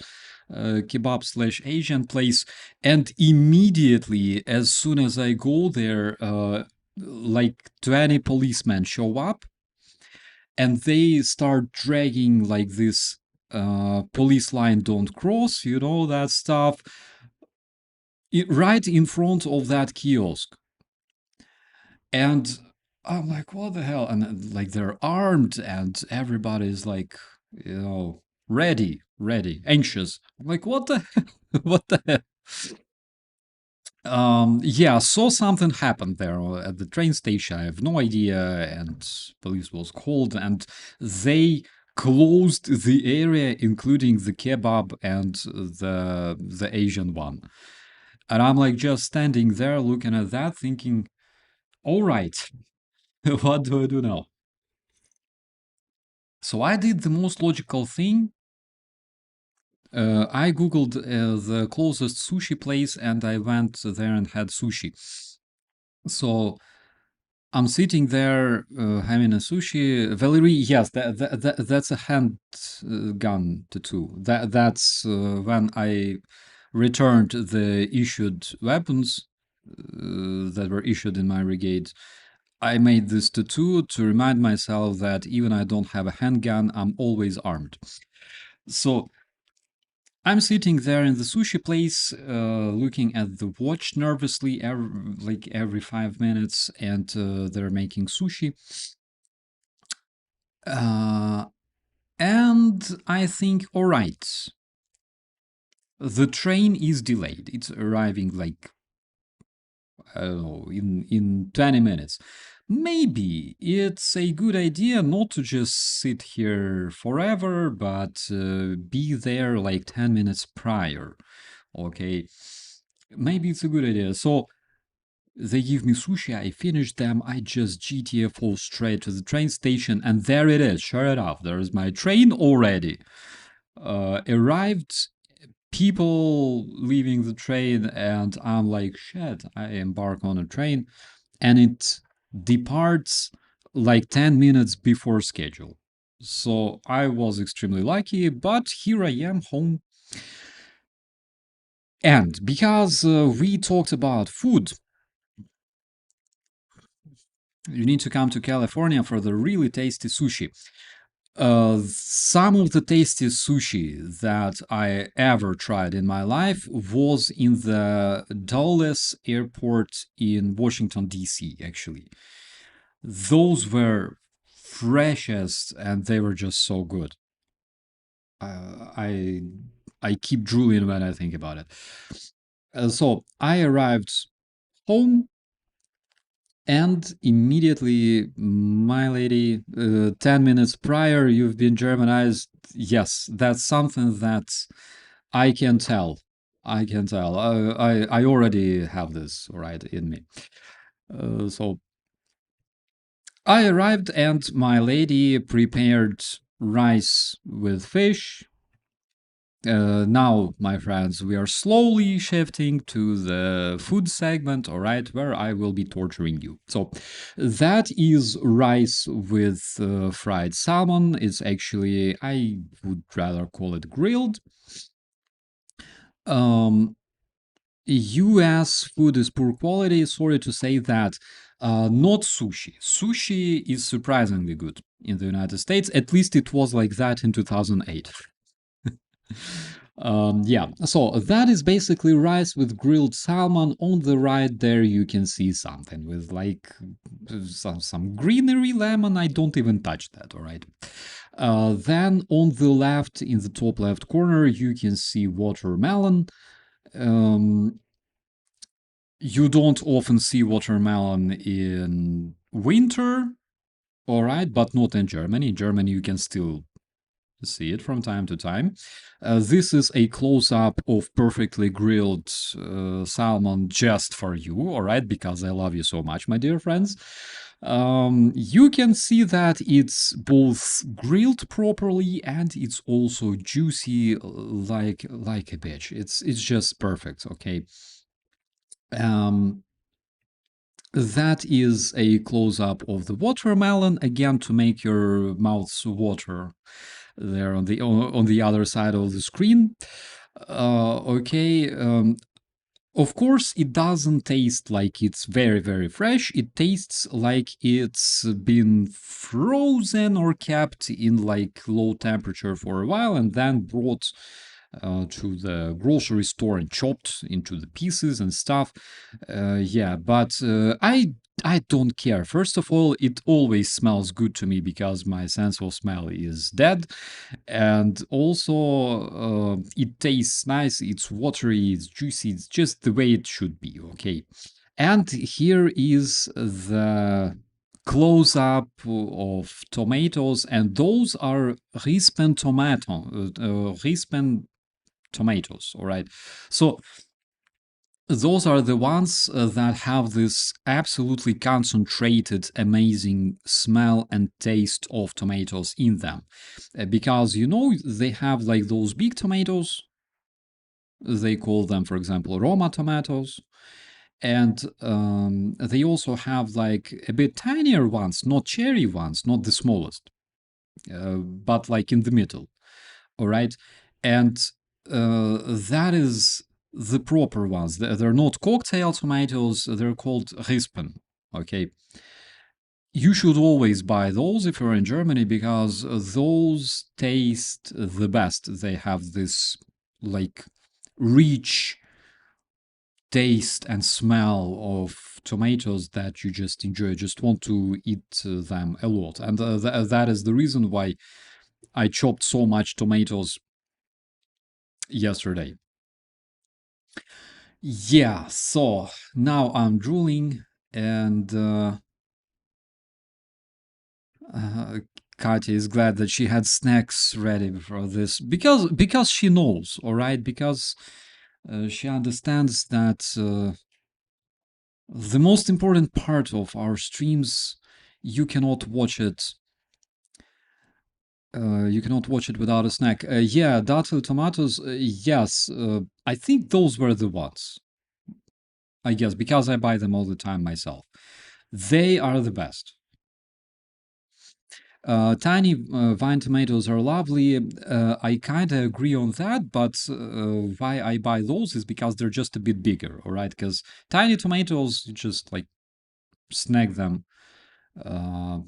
kebab slash Asian place, and immediately as soon as I go there, like 20 policemen show up, and they start dragging like this police line don't cross, you know, that stuff, right in front of that kiosk. And I'm like, what the hell? And like they're armed and everybody's like, you know, ready, anxious. I'm like, what the what the hell? Yeah, so something happened there at the train station. I have no idea, and police was called, and they closed the area, including the kebab and the Asian one. And I'm like just standing there looking at that, thinking, all right, what do I do now? So I did the most logical thing. I googled the closest sushi place, and I went there and had sushi. So I'm sitting there having a sushi. Valerie, yes, that's a hand gun tattoo. That's when I returned the issued weapons that were issued in my brigade. I made this tattoo to remind myself that even I don't have a handgun, I'm always armed. So I'm sitting there in the sushi place, looking at the watch nervously, like every 5 minutes, and they're making sushi. Uh, and I think, all right, the train is delayed. It's arriving like, I don't know, in 20 minutes. Maybe it's a good idea not to just sit here forever, but be there like 10 minutes prior. Okay, maybe it's a good idea. So they give me sushi, I finish them, I just GTFO straight to the train station, and there it is, sure enough, there's my train already. Arrived, people leaving the train, and I'm like, shit, I embark on a train, and it departs like 10 minutes before schedule. So I was extremely lucky, but here I am home. And because we talked about food, you need to come to California for the really tasty sushi. Some of the tastiest sushi that I ever tried in my life was in the Dulles Airport in Washington, D.C., actually. Those were freshest and they were just so good. I keep drooling when I think about it. So I arrived home. And immediately, my lady, 10 minutes prior, you've been Germanized. Yes, that's something that I can tell. I can tell. I already have this right in me. So I arrived, and my lady prepared rice with fish. Now, my friends, we are slowly shifting to the food segment, all right, where I will be torturing you. So, that is rice with fried salmon. It's actually, I would rather call it grilled. Um, US food is poor quality. Sorry to say that. Not sushi. Sushi is surprisingly good in the United States. At least it was like that in 2008. Yeah, so that is basically rice with grilled salmon. On the right there, you can see something with like some greenery lemon. I don't even touch that, all right? Then on the left, in the top left corner, you can see watermelon. Um, you don't often see watermelon in winter, all right, but not in Germany. In Germany, you can still see it from time to time. This is a close up of perfectly grilled salmon just for you, all right, because I love you so much, my dear friends. You can see that it's both grilled properly and it's also juicy like a bitch. It's just perfect, okay. Um, That is a close-up of the watermelon, again to make your mouths water there on the other side of the screen. Okay, of course, it doesn't taste like it's very, very fresh. It tastes like it's been frozen or kept in like low temperature for a while and then brought to the grocery store and chopped into the pieces and stuff. Yeah, but I don't care. First of all, it always smells good to me because my sense of smell is dead, and also it tastes nice. It's watery, it's juicy, it's just the way it should be. Okay, and here is the close up of tomatoes, and those are Rispen tomatoes. All right, so those are the ones that have this absolutely concentrated, amazing smell and taste of tomatoes in them. Because, they have like those big tomatoes. They call them, for example, Roma tomatoes. And they also have like a bit tinier ones, not cherry ones, not the smallest, but like in the middle. All right. And that is the proper ones. They're not cocktail tomatoes, they're called Rispen. Okay. You should always buy those if you're in Germany because those taste the best. They have this like rich taste and smell of tomatoes that you just enjoy. Just want to eat them a lot. And that is the reason why I chopped so much tomatoes yesterday. Yeah, so now I'm drooling, and uh, Katya is glad that she had snacks ready for this because she knows, all right, because she understands that the most important part of our streams, you cannot watch it. You cannot watch it without a snack. Yeah, dattel tomatoes. Yes, I think those were the ones. I guess because I buy them all the time myself. They are the best. Tiny vine tomatoes are lovely. I kind of agree on that, but why I buy those is because they're just a bit bigger, all right? Because tiny tomatoes, you just like snack them uh,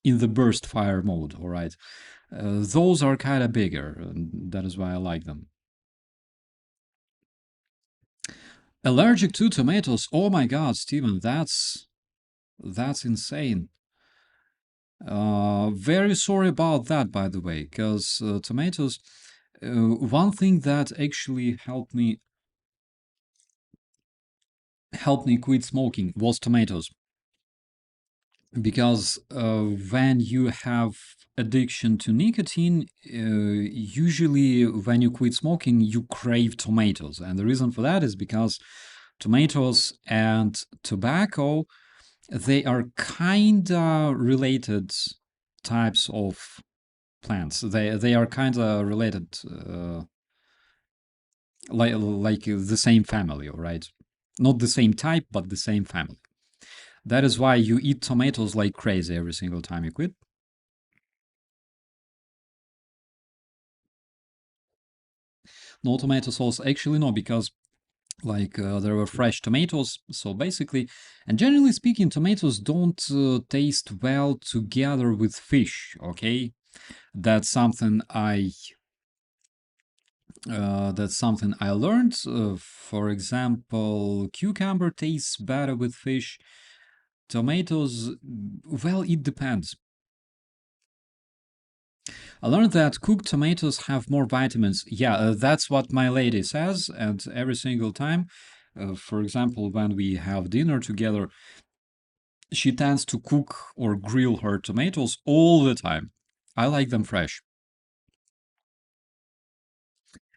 in the burst fire mode, all right? Those are kind of bigger, and that is why I like them. Allergic to tomatoes? Oh my God, Steven, that's insane. Very sorry about that, by the way, because tomatoes. One thing that actually helped me quit smoking was tomatoes, because when you have addiction to nicotine, usually when you quit smoking, you crave tomatoes, and the reason for that is because tomatoes and tobacco, they are kinda related types of plants. They are kind of related, like the same family, all right? Not the same type, but the same family. That is why you eat tomatoes like crazy every single time you quit. No tomato sauce, actually no, because like there were fresh tomatoes. So basically, and generally speaking, tomatoes don't taste well together with fish. Okay, that's something I learned. For example, cucumber tastes better with fish. Tomatoes, well, it depends. I learned that cooked tomatoes have more vitamins. Yeah, that's what my lady says. And every single time, for example, when we have dinner together, she tends to cook or grill her tomatoes all the time. I like them fresh.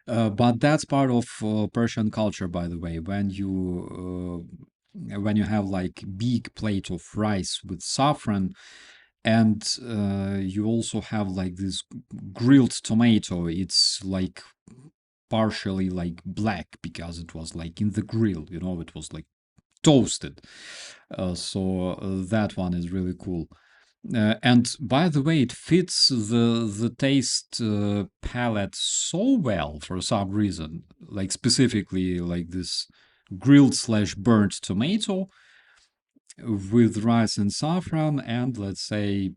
But that's part of Persian culture, by the way. When you have like big plate of rice with saffron, and you also have like this grilled tomato. It's like partially like black because it was like in the grill. It was like toasted. So that one is really cool. And by the way, it fits the taste palette so well for some reason, like specifically like this grilled slash burnt tomato with rice and saffron, and let's say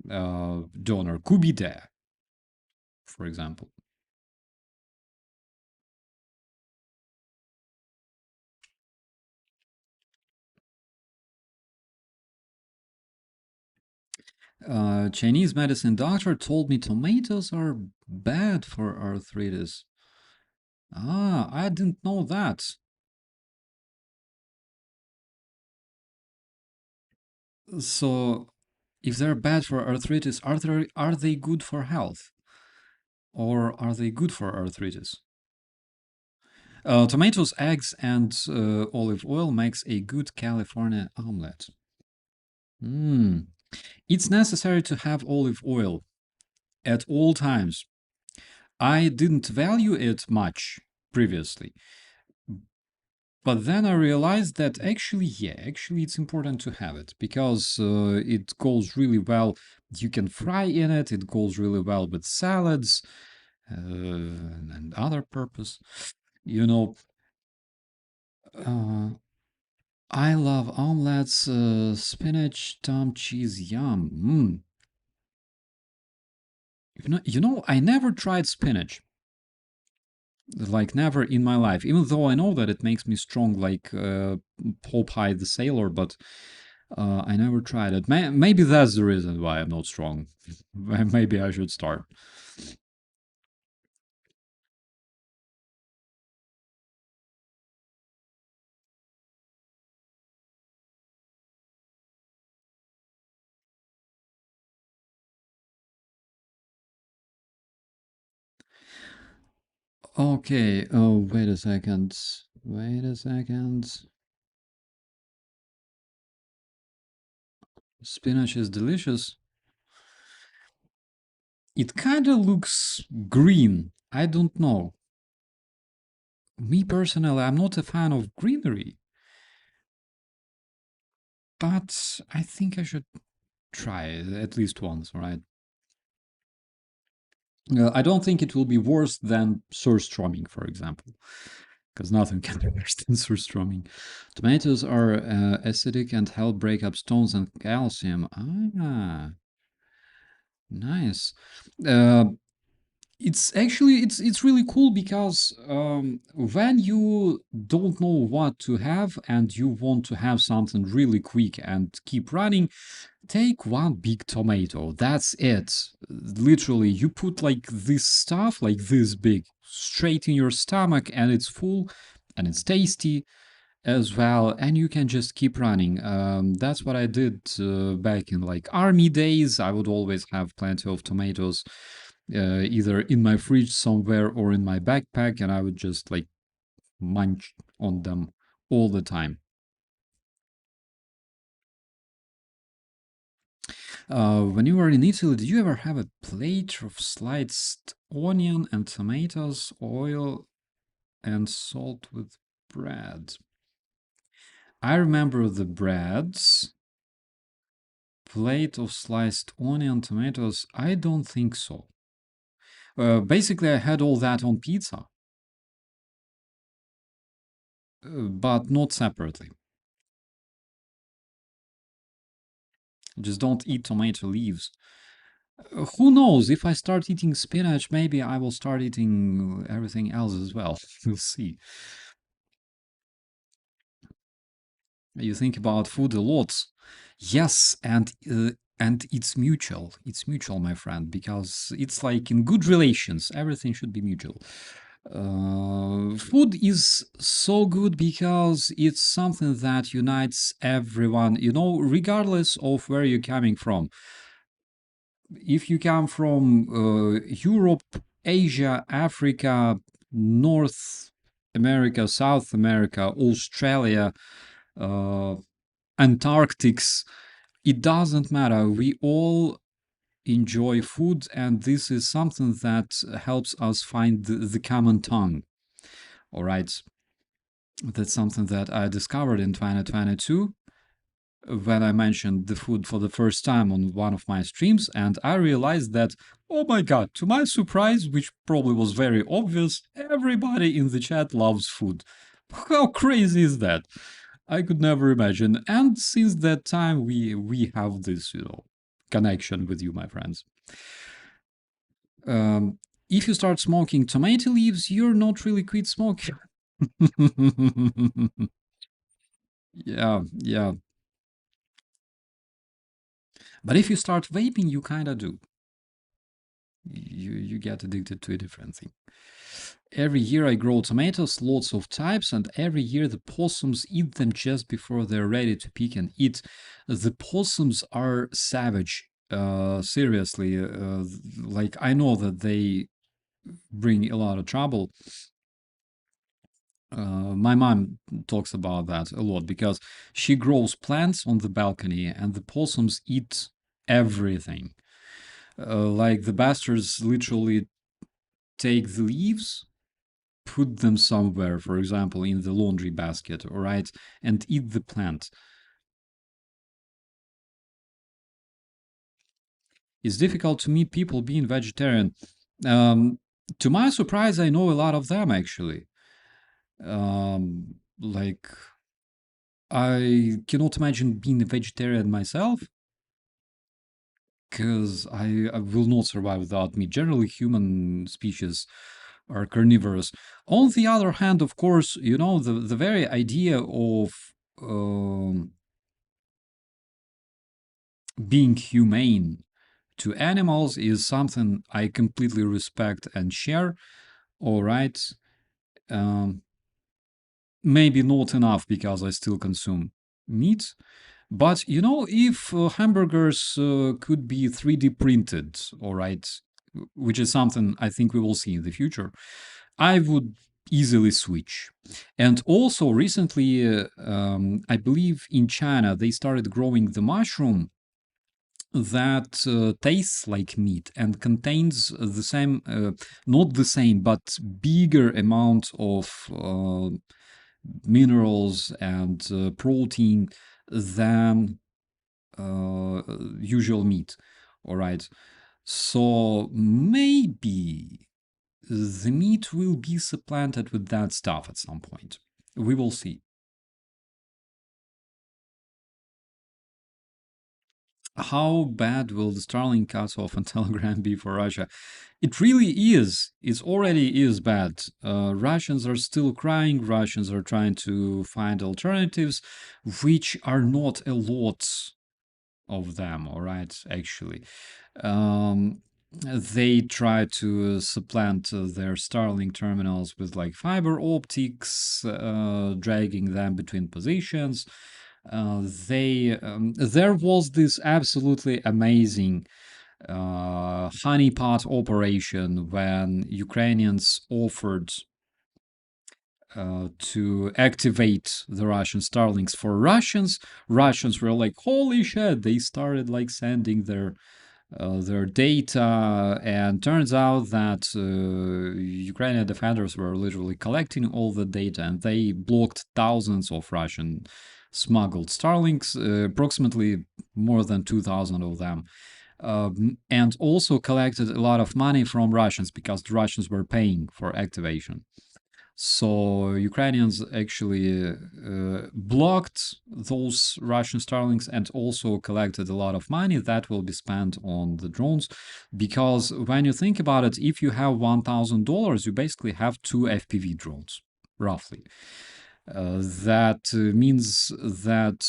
doner kubide, for example. Chinese medicine doctor told me tomatoes are bad for arthritis. Ah, I didn't know that. So, if they're bad for arthritis, are they good for health, or are they good for arthritis? Tomatoes, eggs, and olive oil makes a good California omelet. Mm. It's necessary to have olive oil at all times. I didn't value it much previously, but then I realized that actually, yeah, actually it's important to have it because it goes really well. You can fry in it. It goes really well with salads and other purpose. You know, uh, I love omelets, spinach, tom, cheese, yum. I never tried spinach. Like never in my life, even though I know that it makes me strong like Popeye the Sailor, but I never tried it. Maybe that's the reason why I'm not strong. Maybe I should start. Okay, oh, wait a second. Wait a second. Spinach is delicious. It kind of looks green. I don't know. Me personally, I'm not a fan of greenery, but I think I should try it at least once, right? I don't think it will be worse than surströmming, for example, because nothing can be worse than surströmming. Tomatoes are acidic and help break up stones and calcium. Ah, nice. Uh, it's really cool because when you don't know what to have and you want to have something really quick and keep running, take one big tomato. That's it. Literally, you put like this stuff, like this big, straight in your stomach, and it's full and it's tasty as well. And you can just keep running. That's what I did back in like army days. I would always have plenty of tomatoes, either in my fridge somewhere or in my backpack, and I would just like munch on them all the time. When you were in Italy, did you ever have a plate of sliced onion and tomatoes, oil, and salt with bread? I remember the breads. Plate of sliced onion, tomatoes. I don't think so. Basically, I had all that on pizza, but not separately. Just don't eat tomato leaves. Who knows? If I start eating spinach, maybe I will start eating everything else as well. We'll see. You think about food a lot. Yes, and it's mutual. It's mutual, my friend, because it's like in good relations, everything should be mutual. Food is so good because it's something that unites everyone, regardless of where you're coming from. If you come from Europe, Asia, Africa, North America, South America, Australia, uh, Antarctics, it doesn't matter. We all enjoy food, and this is something that helps us find the common tongue. All right. That's something that I discovered in 2022 when I mentioned the food for the first time on one of my streams, and I realized that, oh my god, to my surprise, which probably was very obvious, everybody in the chat loves food. How crazy is that? I could never imagine. And since that time, we have this, connection with you, my friends. Um, if you start smoking tomato leaves, you're not really quit smoking. Yeah, yeah. But if you start vaping, you kind of do. You get addicted to a different thing. Every year I grow tomatoes, lots of types, and every year the possums eat them just before they're ready to pick and eat. The possums are savage. Seriously, like I know that they bring a lot of trouble. My mom talks about that a lot because she grows plants on the balcony and the possums eat everything. Like the bastards literally take the leaves, put them somewhere, for example, in the laundry basket, all right, and eat the plant. It's difficult to meet people being vegetarian. Um, to my surprise, I know a lot of them actually. Like, I cannot imagine being a vegetarian myself because I will not survive without meat. Generally, human species are carnivorous. On the other hand, of course, the very idea of um, being humane to animals is something I completely respect and share. All right. Um, Maybe not enough because I still consume meat. But if hamburgers could be 3D printed, all right, which is something I think we will see in the future, I would easily switch. And also, recently, I believe in China, they started growing the mushroom that tastes like meat and contains the same, not the same, but bigger amount of minerals and protein than usual meat. All right. So maybe the meat will be supplanted with that stuff at some point. We will see. How bad will the Starlink cutoff on Telegram be for Russia? It really is. It already is bad. Russians are still crying. Russians are trying to find alternatives, which are not a lot of them, all right, actually. They try to supplant their Starlink terminals with like fiber optics, dragging them between positions. There was this absolutely amazing honeypot operation when Ukrainians offered to activate the Russian Starlinks for Russians. Russians were like, "Holy shit!" They started like sending their data, and turns out that Ukrainian defenders were literally collecting all the data, and they blocked thousands of Russian smuggled Starlinks, approximately more than 2,000 of them. And also collected a lot of money from Russians because the Russians were paying for activation. So Ukrainians actually blocked those Russian Starlinks and also collected a lot of money that will be spent on the drones. Because when you think about it, if you have $1,000, you basically have two FPV drones, roughly. That means that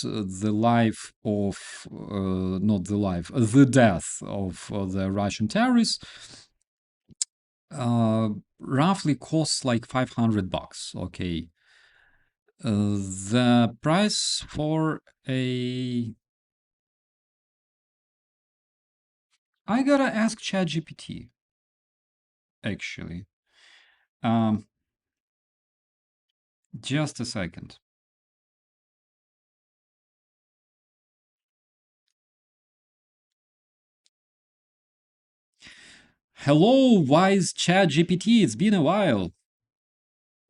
the life of, not the life, the death of the Russian terrorists uh, roughly costs like $500. Okay. The price for a. I gotta ask ChatGPT, actually. Um, just a second. Hello, wise ChatGPT. It's been a while.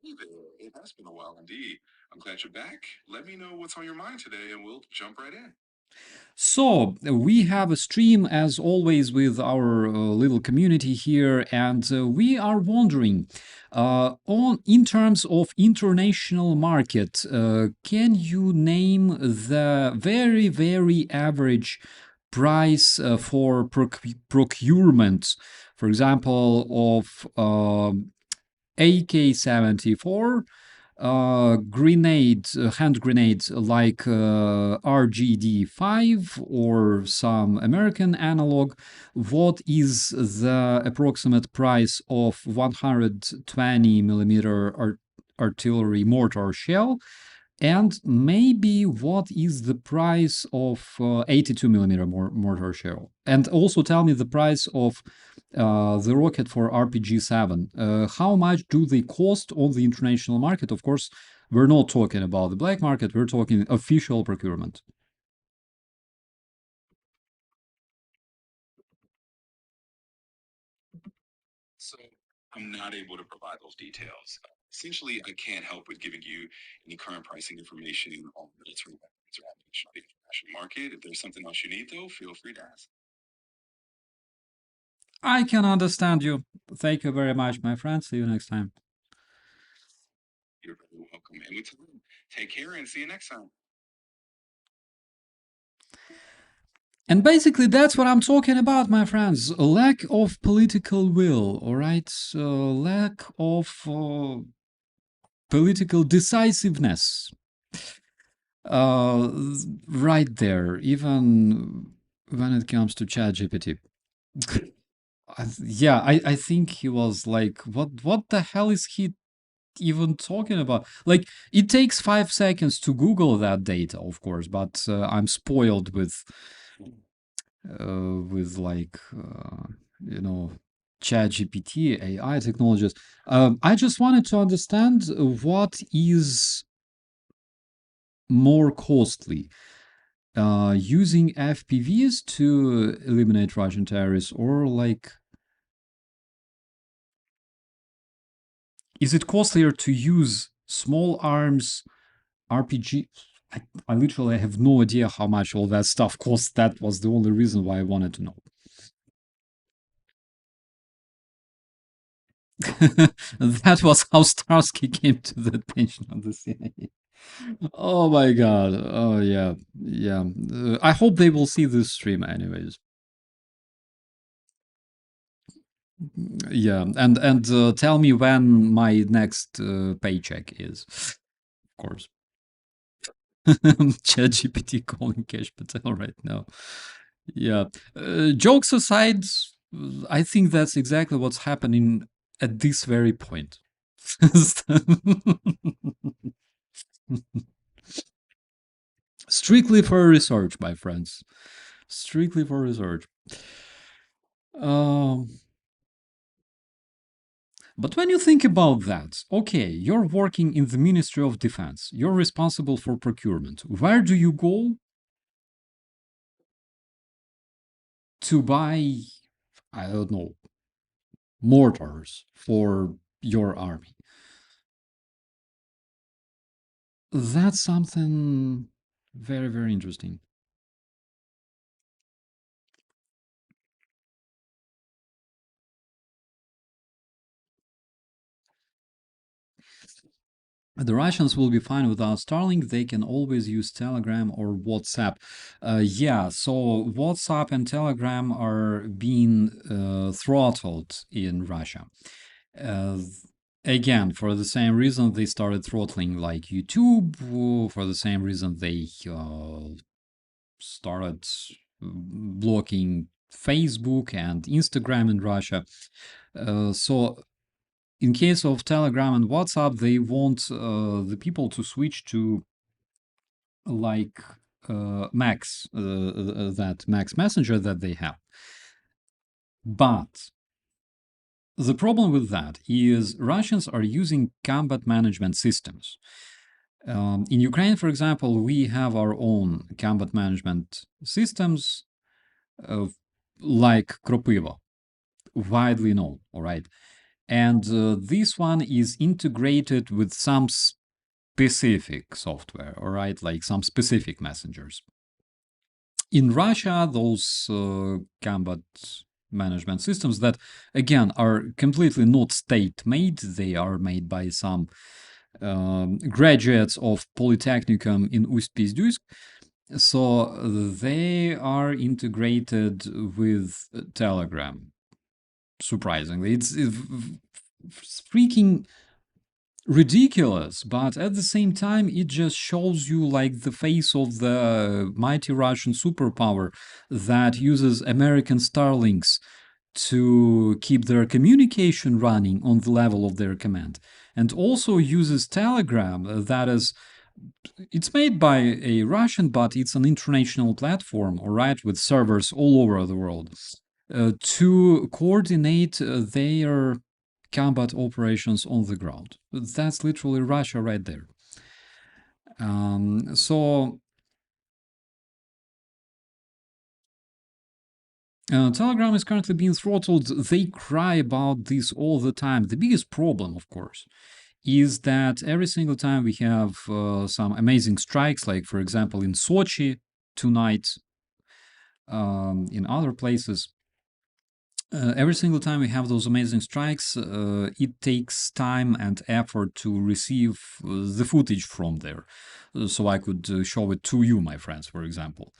It has been a while indeed. glad you're back. Let me know what's on your mind today and we'll jump right in. So, we have a stream as always with our little community here, and we are wondering on in terms of international market, can you name the very average price for procurement, for example, of AK-74, hand grenades like RGD-5 or some American analog? What is the approximate price of 120 millimeter artillery mortar shell? And maybe what is the price of 82 millimeter mortar shell? And also tell me the price of the rocket for RPG-7. How much do they cost on the international market? Of course, we're not talking about the black market. We're talking official procurement. So I'm not able to provide those details. Essentially, I can't help with giving you any current pricing information on military weapons or ammunition on the international market. If there's something else you need, though, feel free to ask. I can understand you. Thank you very much, my friend. See you next time. You're very welcome. Anytime. Take care and see you next time. And basically, that's what I'm talking about, my friends. A lack of political will, all right? Lack of political decisiveness. Uh, right there, even when it comes to ChatGPT. Yeah, I think he was like, what the hell is he even talking about? Like, it takes 5 seconds to Google that data, of course, but I'm spoiled with like you know, ChatGPT, AI technologies. I just wanted to understand what is more costly, using FPVs to eliminate Russian terrorists, or like, is it costlier to use small arms, RPG? I literally have no idea how much all that stuff costs. That was the only reason why I wanted to know. That was how Starsky came to the attention of the CIA. Oh my god. Oh yeah. Yeah. I hope they will see this stream anyways. Yeah. And tell me when my next paycheck is. Of course. ChatGPT calling Cash Patel right now. Yeah. Jokes aside, I think that's exactly what's happening at this very point. Strictly for research, my friends. Strictly for research. Um, but when you think about that, okay, you're working in the Ministry of Defense, you're responsible for procurement. Where do you go to buy, I don't know, mortars for your army? That's something very interesting. The Russians will be fine without Starlink. They can always use Telegram or WhatsApp. Yeah, so WhatsApp and Telegram are being throttled in Russia. Uh, Again, for the same reason they started throttling like YouTube, for the same reason they started blocking Facebook and Instagram in Russia. So in case of Telegram and WhatsApp, they want the people to switch to like Max, that Max Messenger that they have. But the problem with that is Russians are using combat management systems. In Ukraine, for example, we have our own combat management systems, uh, like Kropivo, widely known, all right? And this one is integrated with some specific software, all right, like some specific messengers. In Russia, those combat management systems that, again, are completely not state made, they are made by some graduates of Polytechnicum in Ust-Pizduysk. So they are integrated with Telegram. Surprisingly, it's freaking ridiculous, but at the same time, it just shows you like the face of the mighty Russian superpower that uses American Starlinks to keep their communication running on the level of their command, and also uses Telegram, that is, it's made by a Russian, but it's an international platform, all right, with servers all over the world, to coordinate their combat operations on the ground. That's literally Russia right there. So Telegram is currently being throttled. They cry about this all the time. The biggest problem, of course, is that every single time we have some amazing strikes, like for example in Sochi tonight, in other places, every single time we have those amazing strikes, it takes time and effort to receive the footage from there, so I could show it to you, my friends, for example.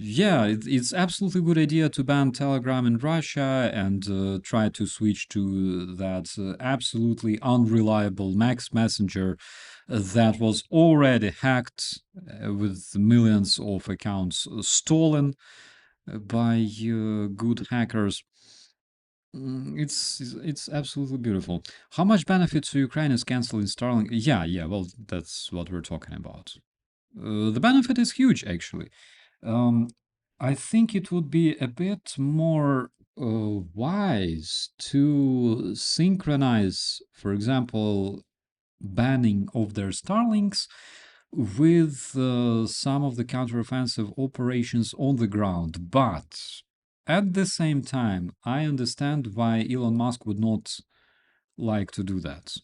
Yeah, it's absolutely good idea to ban Telegram in Russia and try to switch to that absolutely unreliable Max Messenger that was already hacked with millions of accounts stolen by good hackers. It's absolutely beautiful. How much benefit to Ukraine is canceling Starlink? Yeah. Well, that's what we're talking about. The benefit is huge, actually. Um, I think it would be a bit more wise to synchronize, for example, banning of their Starlinks with some of the counteroffensive operations on the ground. But at the same time, I understand why Elon Musk would not like to do that,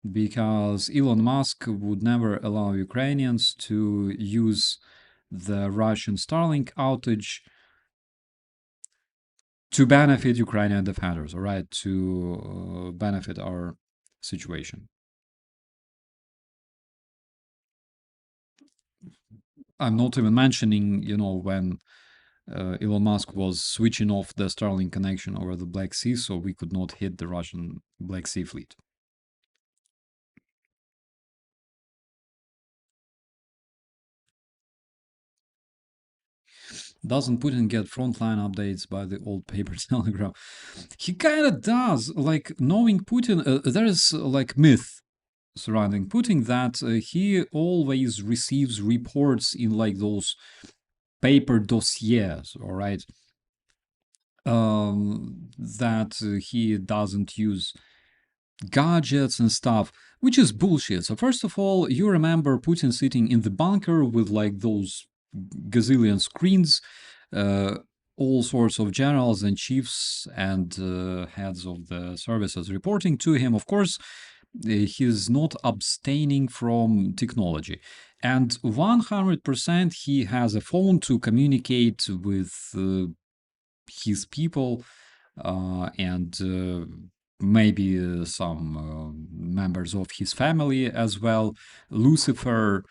because Elon Musk would never allow Ukrainians to use the Russian Starlink outage to benefit Ukrainian defenders, all right, to benefit our situation. I'm not even mentioning, when Elon Musk was switching off the Starlink connection over the Black Sea, so we could not hit the Russian Black Sea fleet. Doesn't Putin get frontline updates by the old paper telegram? He kind of does. Like, knowing Putin, there is like myth surrounding Putin that he always receives reports in like those paper dossiers, all right? That he doesn't use gadgets and stuff, which is bullshit. So first of all, you remember Putin sitting in the bunker with like those gazillion screens, uh, all sorts of generals and chiefs and heads of the services reporting to him. Of course, he's not abstaining from technology. And 100% he has a phone to communicate with his people and maybe some members of his family as well. Lucifer,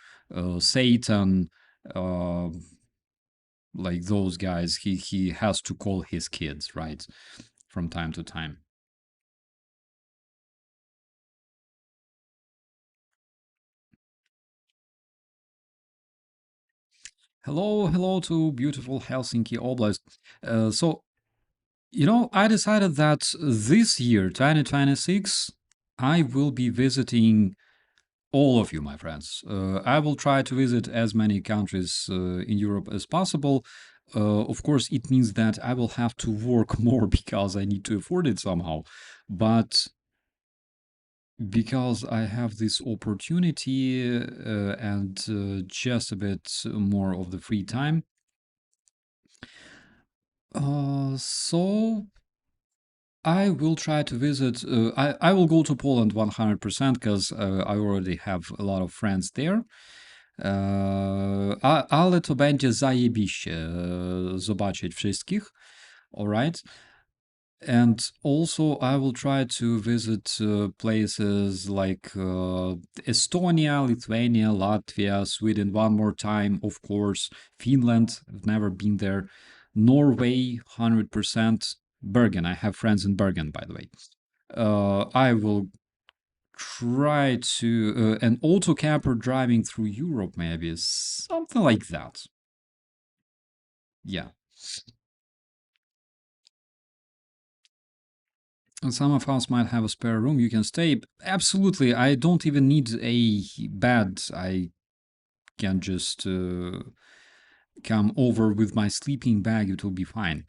Satan, uh, like those guys, he has to call his kids, right, from time to time. Hello to beautiful Helsinki Oblast. So, I decided that this year, 2026, I will be visiting all of you, my friends. I will try to visit as many countries in Europe as possible. Of course, it means that I will have to work more because I need to afford it somehow. But because I have this opportunity and just a bit more of the free time, so I will try to visit. I will go to Poland 100% because I already have a lot of friends there. Ale to będzie zajebiście zobaczyć wszystkich. All right. And also, I will try to visit places like Estonia, Lithuania, Latvia, Sweden one more time, of course. Finland, I've never been there. Norway, 100%. Bergen, I have friends in Bergen, by the way. I will try to an auto camper driving through Europe, maybe something like that. Yeah. And some of us might have a spare room you can stay. Absolutely, I don't even need a bed. I can just come over with my sleeping bag. It will be fine.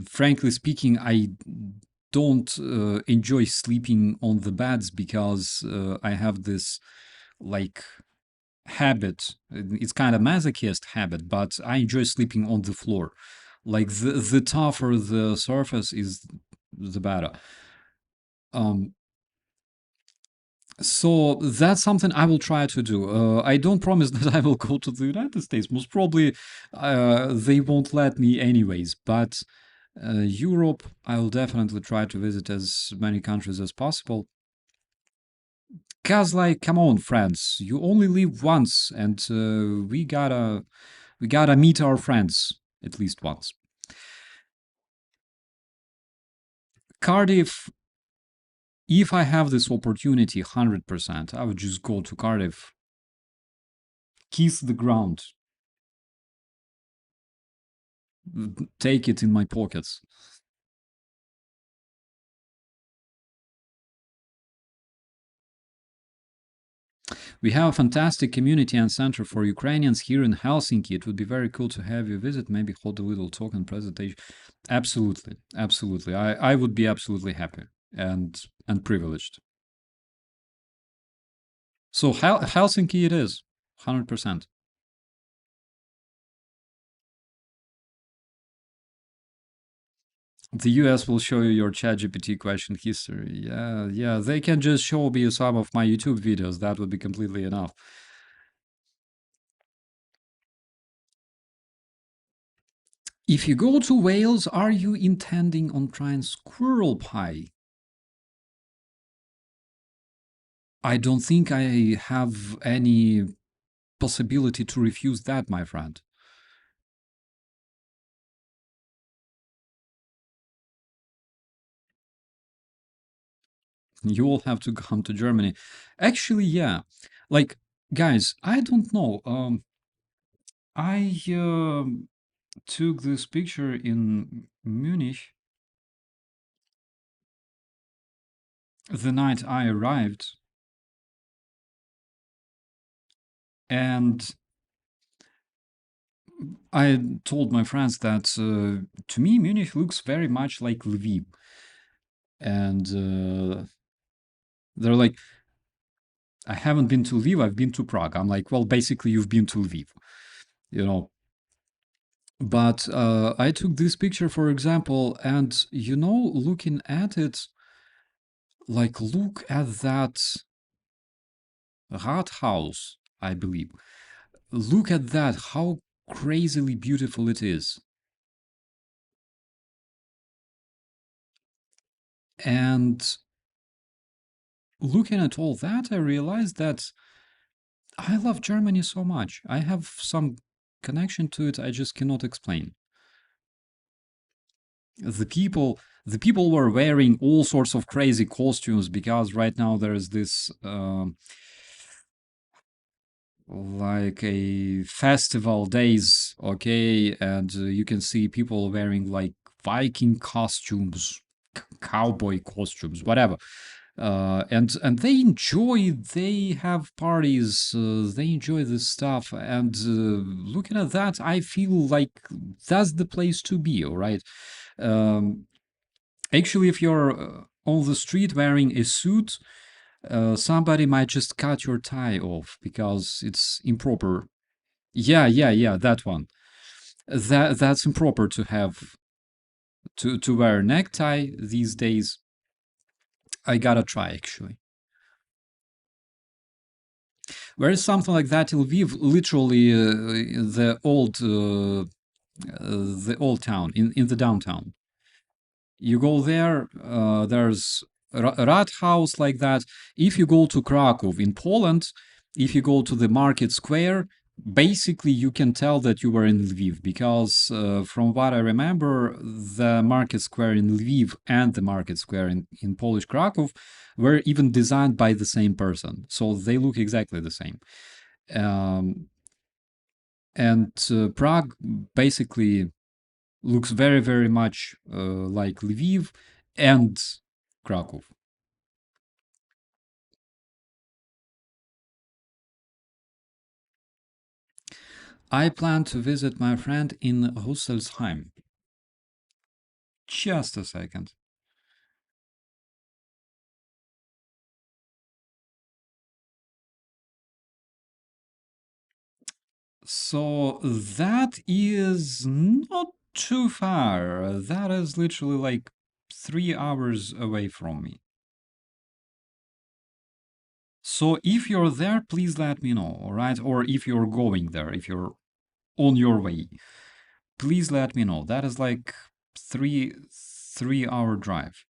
Frankly speaking, I don't enjoy sleeping on the beds because I have this like habit. It's kind of masochist habit, but I enjoy sleeping on the floor. Like the tougher the surface is, the better. Um, so that's something I will try to do. I don't promise that I will go to the United States. Most probably, they won't let me anyways. But Europe, I will definitely try to visit as many countries as possible. Cause, like, come on, friends, you only live once, and we gotta meet our friends at least once. Cardiff, if I have this opportunity, 100%, I would just go to Cardiff, kiss the ground, take it in my pockets. We have a fantastic community and center for Ukrainians here in Helsinki. It would be very cool to have you visit, maybe hold a little talk and presentation. Absolutely, absolutely. I would be absolutely happy and privileged. So Helsinki it is, 100%. The US will show you your ChatGPT question history. Yeah, yeah. They can just show me some of my YouTube videos. That would be completely enough. If you go to Wales, are you intending on trying squirrel pie? I don't think I have any possibility to refuse that, my friend. You will have to come to Germany. Actually, yeah. Like, guys, I don't know. I took this picture in Munich the night I arrived, and I told my friends that to me Munich looks very much like Lviv, and they're like, "I haven't been to Lviv. I've been to Prague." I'm like, "Well, basically, you've been to Lviv, you know." But I took this picture, for example, and looking at it, like, look at that Rathaus, I believe. Look at that, how crazily beautiful it is. And looking at all that, I realized that I love Germany so much. I have some connection to it I just cannot explain. The people were wearing all sorts of crazy costumes because right now there's this like a festival days, okay, and you can see people wearing like Viking costumes, cowboy costumes, whatever. And they enjoy. They have parties. They enjoy this stuff. And looking at that, I feel like that's the place to be. All right. Um, Actually, if you're on the street wearing a suit, somebody might just cut your tie off because it's improper. Yeah, yeah, yeah, that one. That's improper to have. to wear a necktie these days. I gotta try actually. There is something like that in Lviv, literally the old town in the downtown. You go there, there's a rat house like that. If you go to Krakow in Poland, if you go to the market square, basically you can tell that you were in Lviv because from what I remember, the market square in Lviv and the market square in Polish Krakow were even designed by the same person. So they look exactly the same. Um, and Prague basically looks very, very much like Lviv and Krakow. I plan to visit my friend in Rüsselsheim. Just a second. So that is not too far. That is literally like 3 hours away from me. So if you're there, please let me know, all right? Or if you're going there, if you're on your way, please let me know. That is like three hour drive.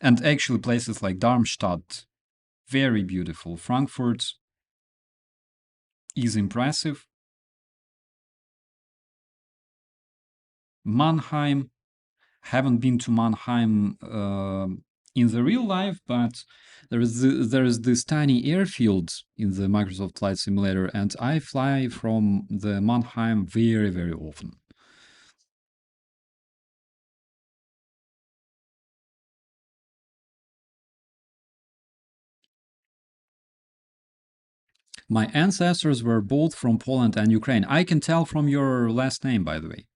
And actually places like Darmstadt, very beautiful. Frankfurt is impressive. Mannheim, haven't been to Mannheim in the real life, but there is this tiny airfield in the Microsoft Flight Simulator, and I fly from the Mannheim very, very often. My ancestors were both from Poland and Ukraine. I can tell from your last name, by the way.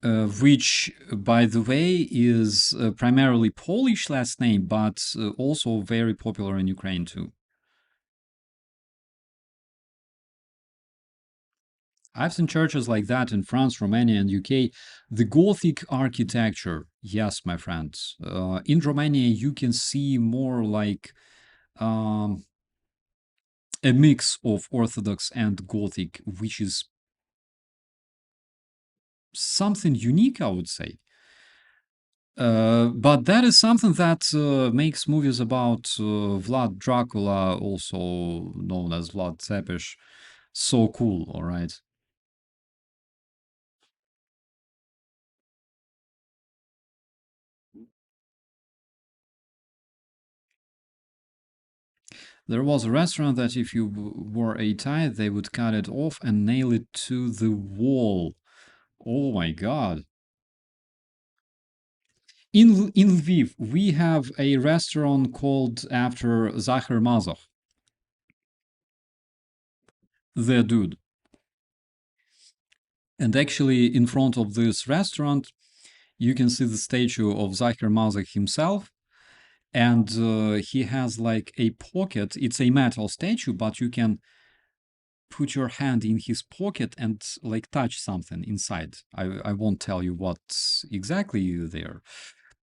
Which, by the way, is primarily Polish last name, but also very popular in Ukraine too. I've seen churches like that in France, Romania, and UK. The Gothic architecture, yes, my friends. In Romania, you can see more like um, a mix of Orthodox and Gothic, which is something unique, I would say. But that is something that makes movies about Vlad Dracula, also known as Vlad Tepes, so cool, all right? There was a restaurant that if you wore a tie, they would cut it off and nail it to the wall. Oh my god. In Lviv, we have a restaurant called after Zahir Mazov, the dude. And actually, in front of this restaurant, you can see the statue of Zahir Mazov himself. And he has like a pocket. It's a metal statue, but you can put your hand in his pocket and like touch something inside. I won't tell you what's exactly there.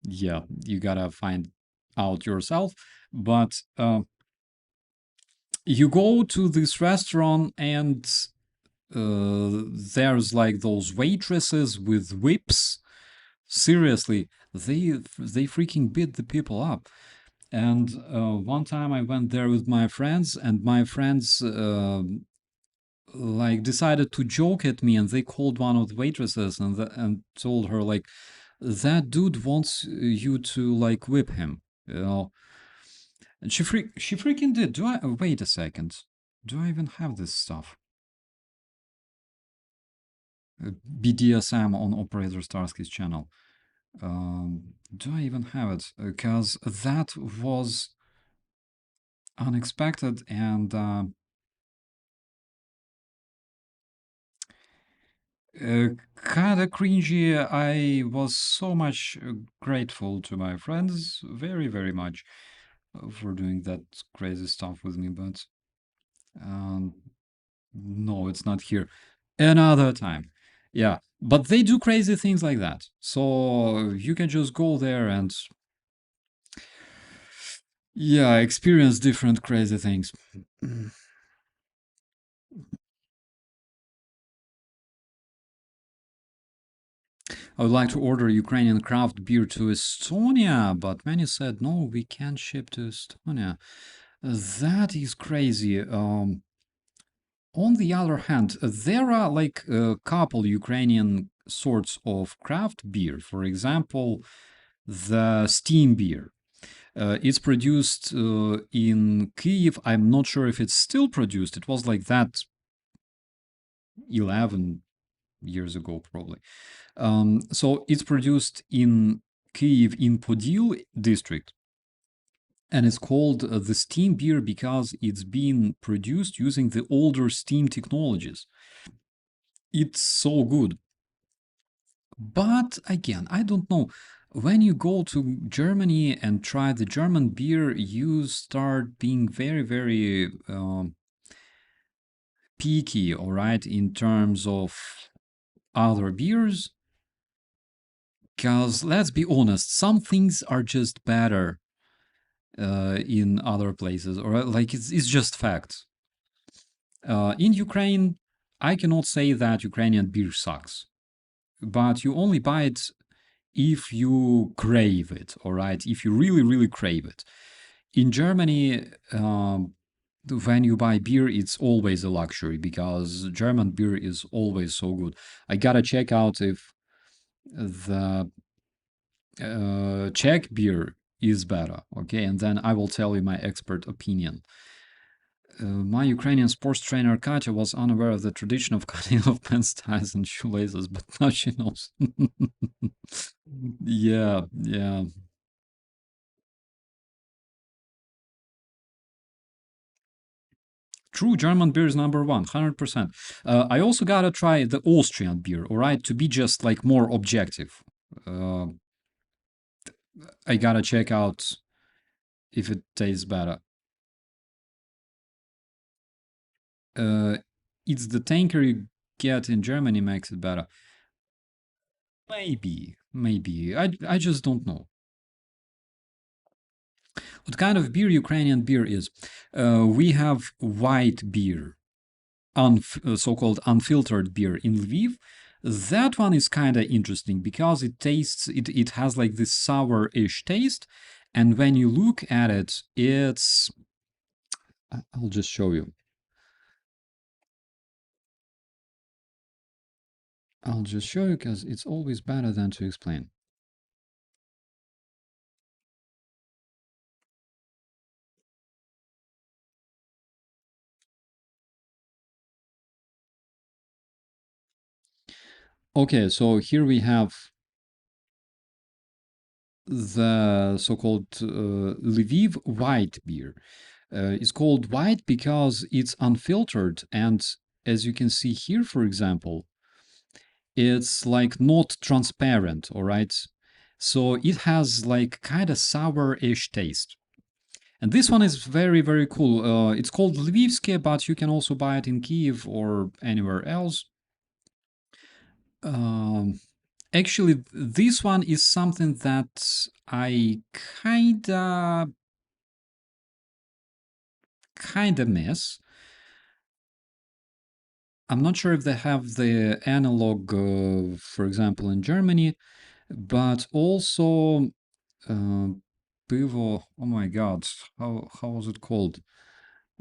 Yeah, you gotta find out yourself. But you go to this restaurant and there's like those waitresses with whips. Seriously, they freaking beat the people up. And one time I went there with my friends, and my friends like decided to joke at me, and they called one of the waitresses and told her like, that dude wants you to like whip him, you know. And she freaking did. Do I wait a second? Do I even have this stuff? BDSM on Operator Starsky's channel. Do I even have it? Because that was unexpected and kind of cringy. I was so much grateful to my friends, very, very much, for doing that crazy stuff with me. But um, no, it's not here. Another time. Yeah, but they do crazy things like that. So you can just go there and yeah, experience different crazy things. I would like to order Ukrainian craft beer to Estonia, but many said no, we can't ship to Estonia. That is crazy. On the other hand, there are like a couple Ukrainian sorts of craft beer. For example, the steam beer. It's produced in Kyiv. I'm not sure if it's still produced. It was like that 11 years ago, probably. So it's produced in Kyiv in Podil district. And it's called the steam beer because it's being produced using the older steam technologies. It's so good. But again, I don't know. When you go to Germany and try the German beer, you start being very, very picky, all right, in terms of other beers. Because let's be honest, some things are just better in other places, or like it's just fact. In Ukraine, I cannot say that Ukrainian beer sucks, but you only buy it if you crave it, all right? If you really, really crave it. In Germany, when you buy beer, it's always a luxury because German beer is always so good. I gotta check out if the Czech beer is better, okay? And then I will tell you my expert opinion. My Ukrainian sports trainer Katya was unaware of the tradition of cutting off pants, ties, and shoelaces, but now she knows. Yeah, yeah. True, German beer is number one, 100%. I also gotta try the Austrian beer, all right, to be just like more objective. Uh, I gotta check out if it tastes better. Uh, it's the tanker you get in Germany makes it better. Maybe. I just don't know. What kind of beer Ukrainian beer is? We have white beer, so-called unfiltered beer in Lviv. That one is kind of interesting because it has like this sour-ish taste, and when you look at it, I'll just show you. I'll just show you because it's always better than to explain. Okay, so here we have the so-called Lviv white beer. It's called white because it's unfiltered, and as you can see here, for example, it's like not transparent, all right? So it has like kind of sour-ish taste. And this one is very, very cool. It's called Lvivske, but you can also buy it in Kiev or anywhere else. Um, Actually, this one is something that I kinda miss. I'm not sure if they have the analog, for example, in Germany, but also uh, pivo. Oh my God, how was it called?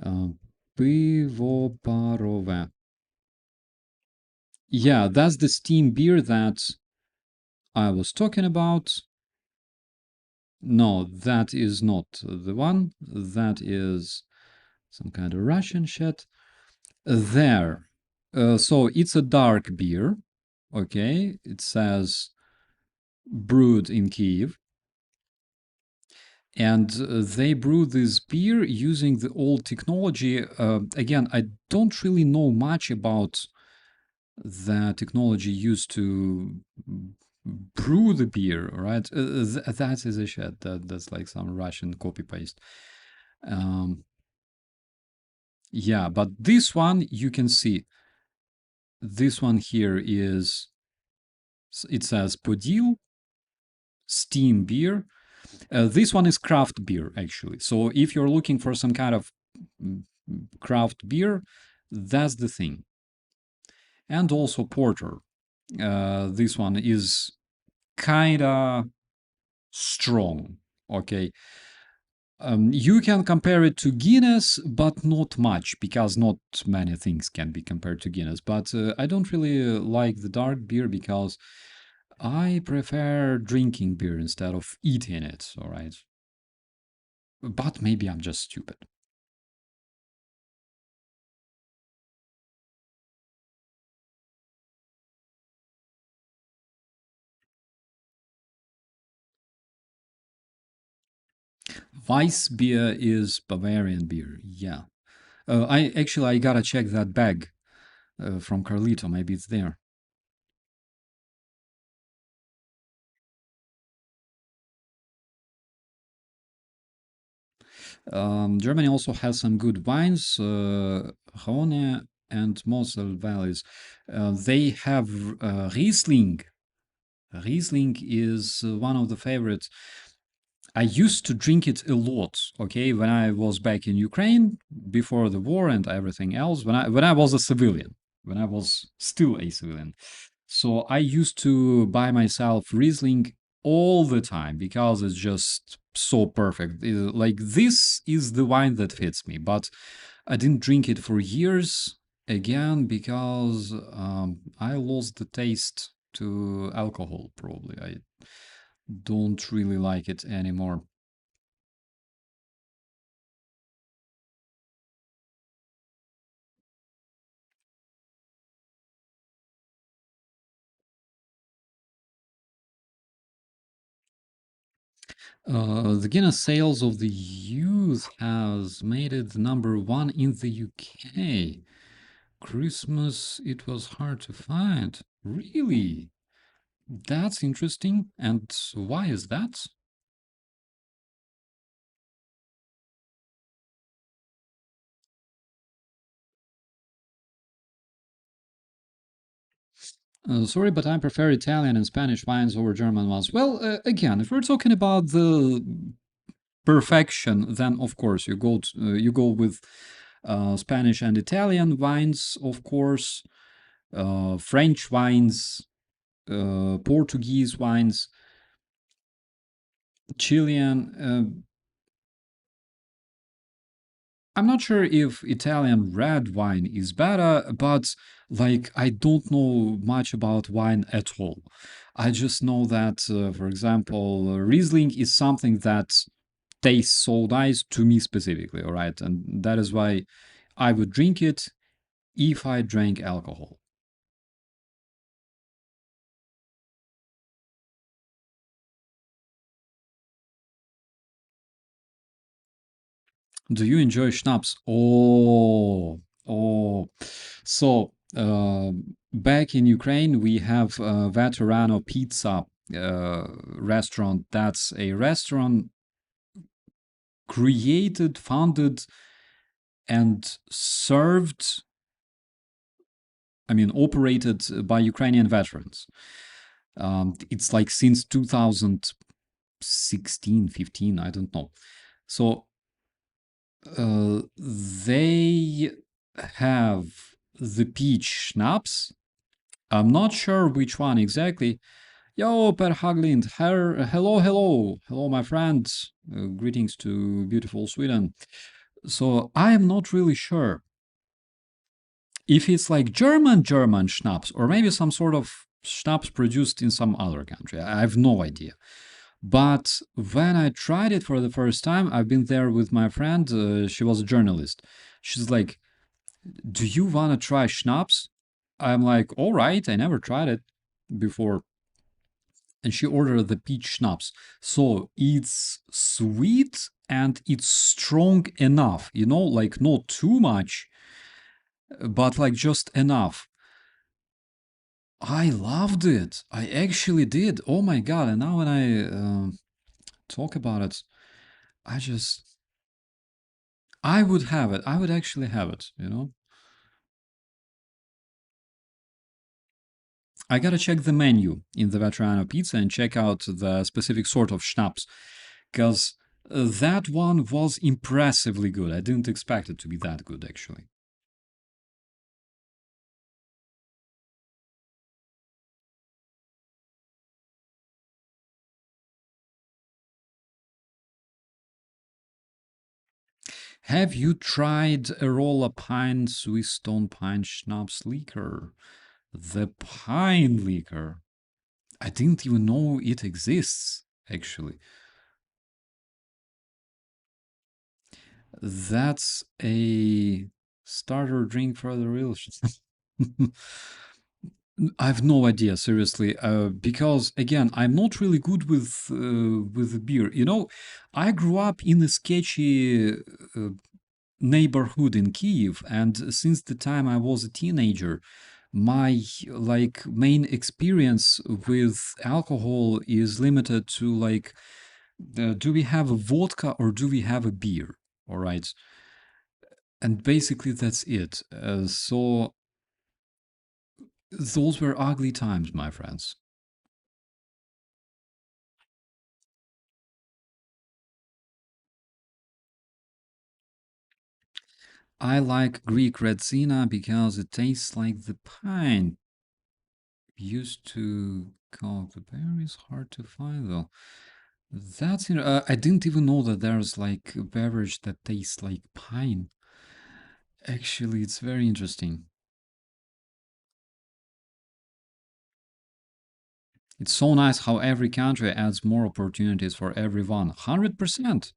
Uh, Pivo parove. Yeah, that's the steam beer that I was talking about. No, that is not the one. That is some kind of Russian shit. There. So it's a dark beer. Okay. It says brewed in Kiev. And they brew this beer using the old technology. Again, I don't really know much about the technology used to brew the beer, right? That is a shit. That's like some Russian copy paste. Um, yeah, but this one you can see This one here is, it says Podil steam beer. This one is craft beer, actually. So if you're looking for some kind of mm, craft beer, that's the thing. And also porter. This one is kind of strong. Okay. You can compare it to Guinness, but not much, because not many things can be compared to Guinness. But I don't really like the dark beer because I prefer drinking beer instead of eating it, all right? But maybe I'm just stupid. Weiss beer is Bavarian beer, yeah. I gotta check that bag from Carlito. Maybe it's there. Germany also has some good wines, Rhone and Mosel valleys. They have Riesling. Riesling is one of the favorites. I used to drink it a lot, okay, when I was back in Ukraine before the war and everything else, when I was a civilian, when I was still a civilian. So I used to buy myself Riesling all the time because it's just so perfect. Like this is the wine that fits me, but I didn't drink it for years again because I lost the taste to alcohol. Probably I don't really like it anymore. The Guinness sales of the youth has made it number one in the UK. Christmas, it was hard to find. Really? That's interesting. And why is that? Sorry, but I prefer Italian and Spanish wines over German ones. Well, again, if we're talking about the perfection, then of course you go with Spanish and Italian wines, of course, French wines, Portuguese wines, Chilean. I'm not sure if Italian red wine is better, but like I don't know much about wine at all. I just know that, for example, Riesling is something that tastes so nice to me specifically, all right? And that is why I would drink it if I drank alcohol. Do you enjoy schnapps? Oh. So, back in Ukraine, we have Veterano Pizza restaurant. That's a restaurant created, founded, and served, I mean, operated by Ukrainian veterans. It's like since 2016, 15, I don't know. So, they have the peach schnapps. I'm not sure which one exactly. Yo, Per Haglind, hello, my friends. Greetings to beautiful Sweden. So I am not really sure if it's like German schnapps or maybe some sort of schnapps produced in some other country. I have no idea. But when I tried it for the first time, I've been there with my friend. She was a journalist. She's like, "Do you want to try schnapps?" I'm like, "All right, I never tried it before." And she ordered the peach schnapps. So it's sweet and it's strong enough, like not too much, but like just enough. I loved it. I actually did. Oh my God. And now when I talk about it, I just, I would have it. I would actually have it, I gotta check the menu in the Veterano Pizza and check out the specific sort of schnapps, because that one was impressively good. I didn't expect it to be that good, actually. Have you tried Arola Pine Swiss Stone Pine Schnapps Liquor? The Pine Liquor. I didn't even know it exists, actually. That's a starter drink for the real. I have no idea, seriously, because again, I'm not really good with beer. You know, I grew up in a sketchy neighborhood in Kiev, and since the time I was a teenager, my like main experience with alcohol is limited to like, do we have a vodka or do we have a beer? All right, and basically that's it. So those were ugly times, my friends. I like Greek Retsina because it tastes like the pine used to call the berries. Hard to find though. That's I didn't even know that there's like a beverage that tastes like pine. Actually, it's very interesting. It's so nice how every country adds more opportunities for everyone. 100%.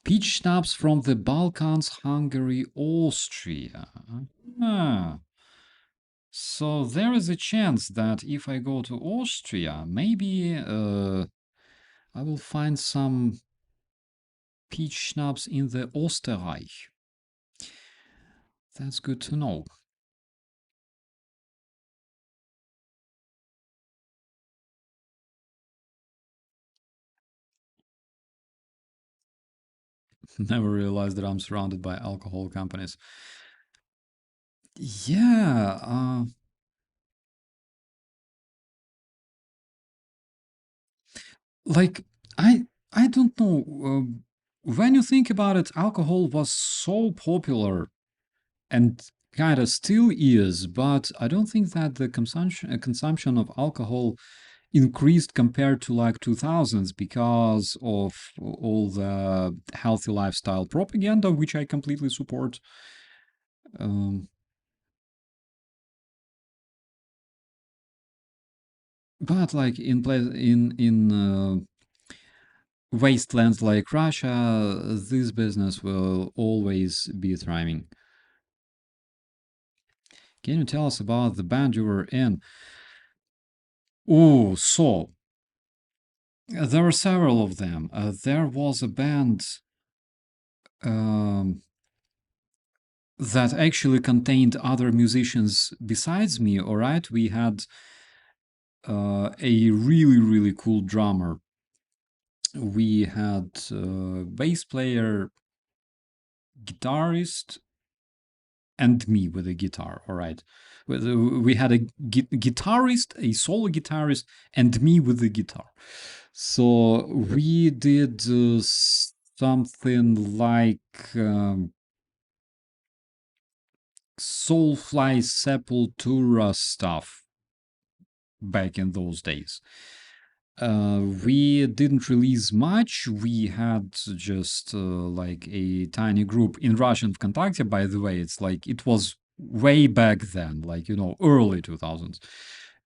Peach schnapps from the Balkans, Hungary, Austria. Ah. So there is a chance that if I go to Austria, maybe I will find some peach schnapps in the Österreich. That's good to know. Never realized that I'm surrounded by alcohol companies. Yeah, like I don't know. When you think about it, alcohol was so popular and kind of still is, but I don't think that the consumption of alcohol increased compared to like 2000s because of all the healthy lifestyle propaganda, which I completely support. Um, but like in wastelands like Russia, this business will always be thriving. Can you tell us about the band you were in? Oh, so there were several of them. There was a band um, that actually contained other musicians besides me. All right, we had a really cool drummer. We had bass player, guitarist, and me with a guitar. All right, we had a guitarist, a solo guitarist, and me with the guitar. So we did something like Soulfly Sepultura stuff back in those days. We didn't release much. We had just like a tiny group in Russian Vkontakte, by the way. It's like it was way back then, like, early 2000s.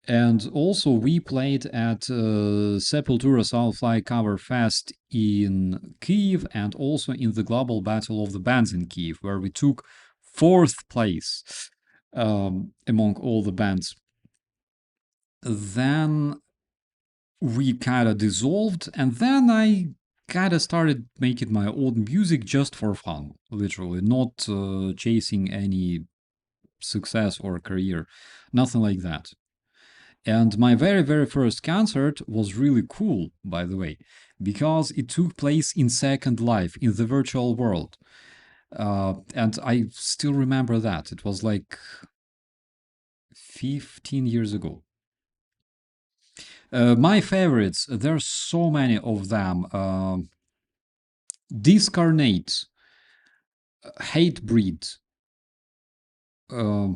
And also, we played at Sepultura Soulfly Cover Fest in Kiev and also in the Global Battle of the Bands in Kiev, where we took fourth place among all the bands. Then we kind of dissolved, and then I kind of started making my own music just for fun, literally, not chasing any success or career, nothing like that. And my very first concert was really cool, by the way, because it took place in Second Life in the virtual world. And I still remember that. It was like 15 years ago. My favorites, there's so many of them. Discarnate, Hatebreed, uh,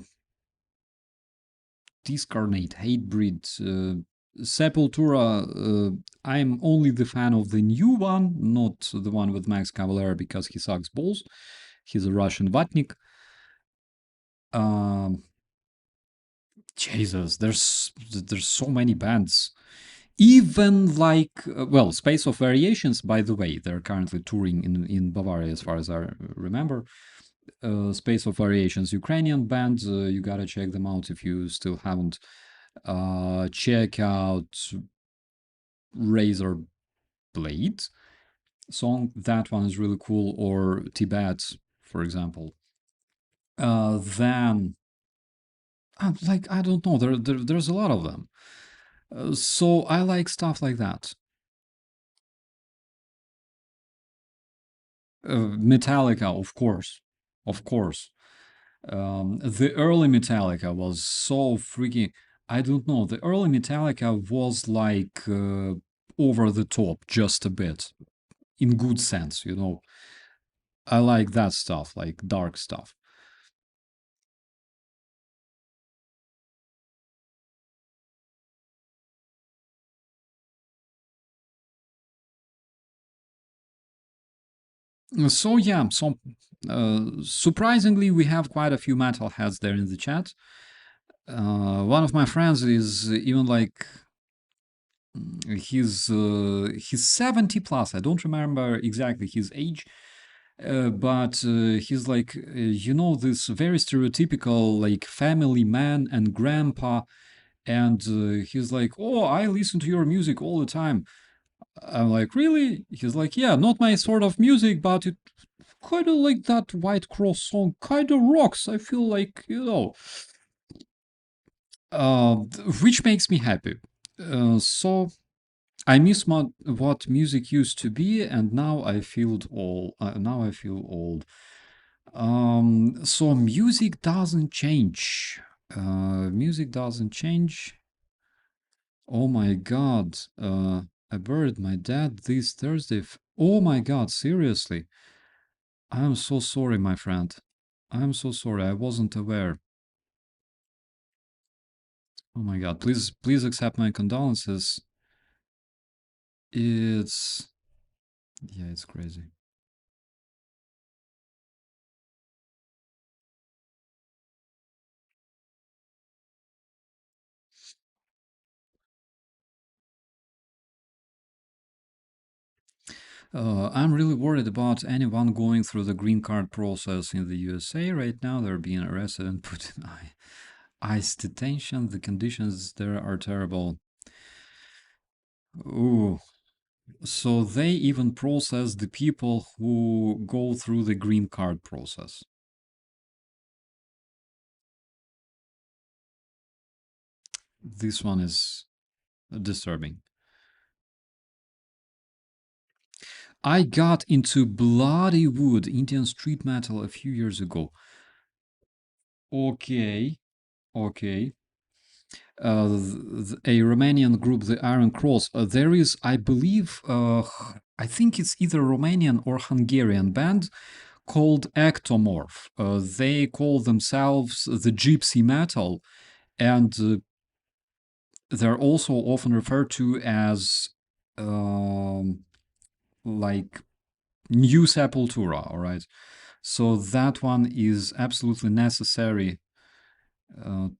Discarnate, Hatebreed, Sepultura. I'm only the fan of the new one, not the one with Max Cavalera because he sucks balls. He's a Russian vatnik. Um, Jesus, there's so many bands. Even like well, Space of Variations. By the way, they're currently touring in Bavaria, as far as I remember. Space of Variations, Ukrainian band. You gotta check them out if you still haven't. Check out Razor Blade song. That one is really cool. Or Tibet, for example. Then, like, I don't know. There's a lot of them. So I like stuff like that. Metallica, of course, of course. The early Metallica was so freaking. I don't know. The early Metallica was like over the top, just a bit, in good sense, you know. I like that stuff, like dark stuff. So yeah, so surprisingly, we have quite a few metalheads there in the chat. One of my friends is even like he's 70 plus. I don't remember exactly his age, but he's like you know, this very stereotypical like family man and grandpa, and he's like, oh, I listen to your music all the time. I'm like, really? He's like, yeah, not my sort of music, but it kind of like that White Cross song kind of rocks. I feel like, you know, uh, which makes me happy. So I miss what music used to be, and now I feel old. Now I feel old. So music doesn't change. Music doesn't change. Oh my God. I buried my dad this Thursday. Oh my God, seriously. I'm so sorry, my friend. I'm so sorry. I wasn't aware. Oh my God. Please accept my condolences. It's yeah, it's crazy. I'm really worried about anyone going through the green card process in the USA right now. They're being arrested and put in ICE detention. The conditions there are terrible. Ooh. So they even process the people who go through the green card process. This one is disturbing. I got into Bloody Wood, Indian street metal, a few years ago. Okay, okay. A Romanian group, the Iron Cross. There is, I believe, I think it's either Romanian or Hungarian band called Ectomorph. They call themselves the Gypsy Metal, and they're also often referred to as like New Sepultura. All right, so that one is absolutely necessary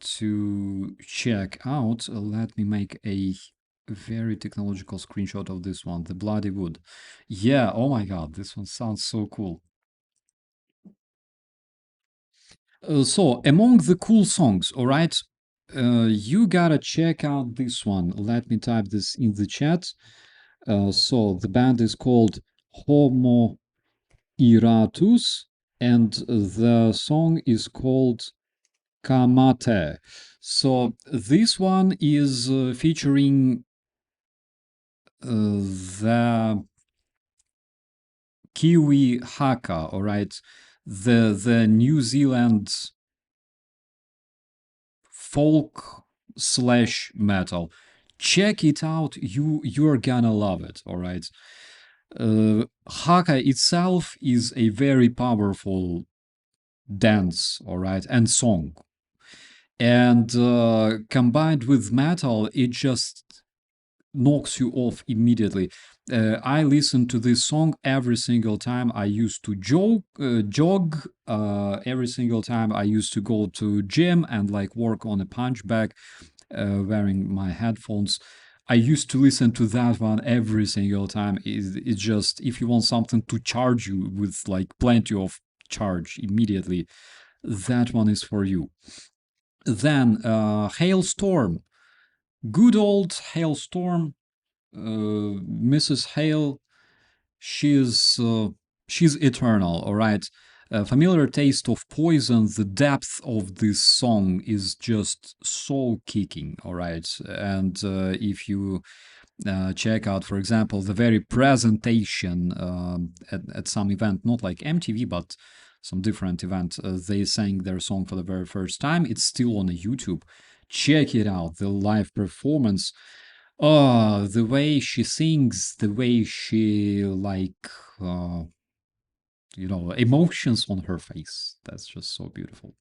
to check out. Let me make a very technological screenshot of this one, the Bloody Wood. Yeah, oh my God, this one sounds so cool. So, among the cool songs, all right, you gotta check out this one. Let me type this in the chat. So, the band is called Homo Iratus, and the song is called Kamate. So this one is featuring the Kiwi Haka, all right, the New Zealand folk slash metal. Check it out. You're gonna love it. All right. Haka itself is a very powerful dance, all right, and song. And combined with metal, it just knocks you off immediately. I listen to this song every single time I used to jog. Every single time I used to go to gym and like work on a punch bag, wearing my headphones. I used to listen to that one every single time. It's just if you want something to charge you with like plenty of charge immediately, that one is for you. Then Hailstorm, good old Hailstorm, Mrs. Hale. She's eternal. All right. Familiar taste of poison. The depth of this song is just so kicking. All right, and if you check out, for example, the very presentation at some event, not like MTV, but some different event, they sang their song for the very first time. It's still on YouTube. Check it out. The live performance. Oh, the way she sings, the way she uh, emotions on her face. That's just so beautiful.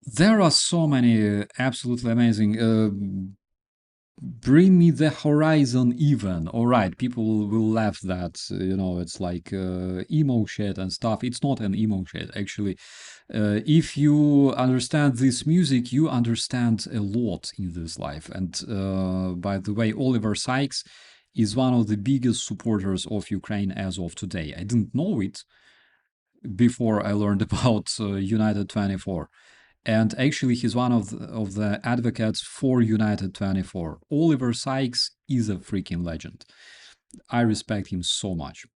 There are so many absolutely amazing. Bring me the horizon even. All right, people will laugh that, it's like emo shit and stuff. It's not an emo shit, actually. If you understand this music, you understand a lot in this life. And by the way, Oliver Sykes is one of the biggest supporters of Ukraine as of today. I didn't know it before I learned about United 24. And actually, he's one of the advocates for United 24. Oliver Sykes is a freaking legend. I respect him so much.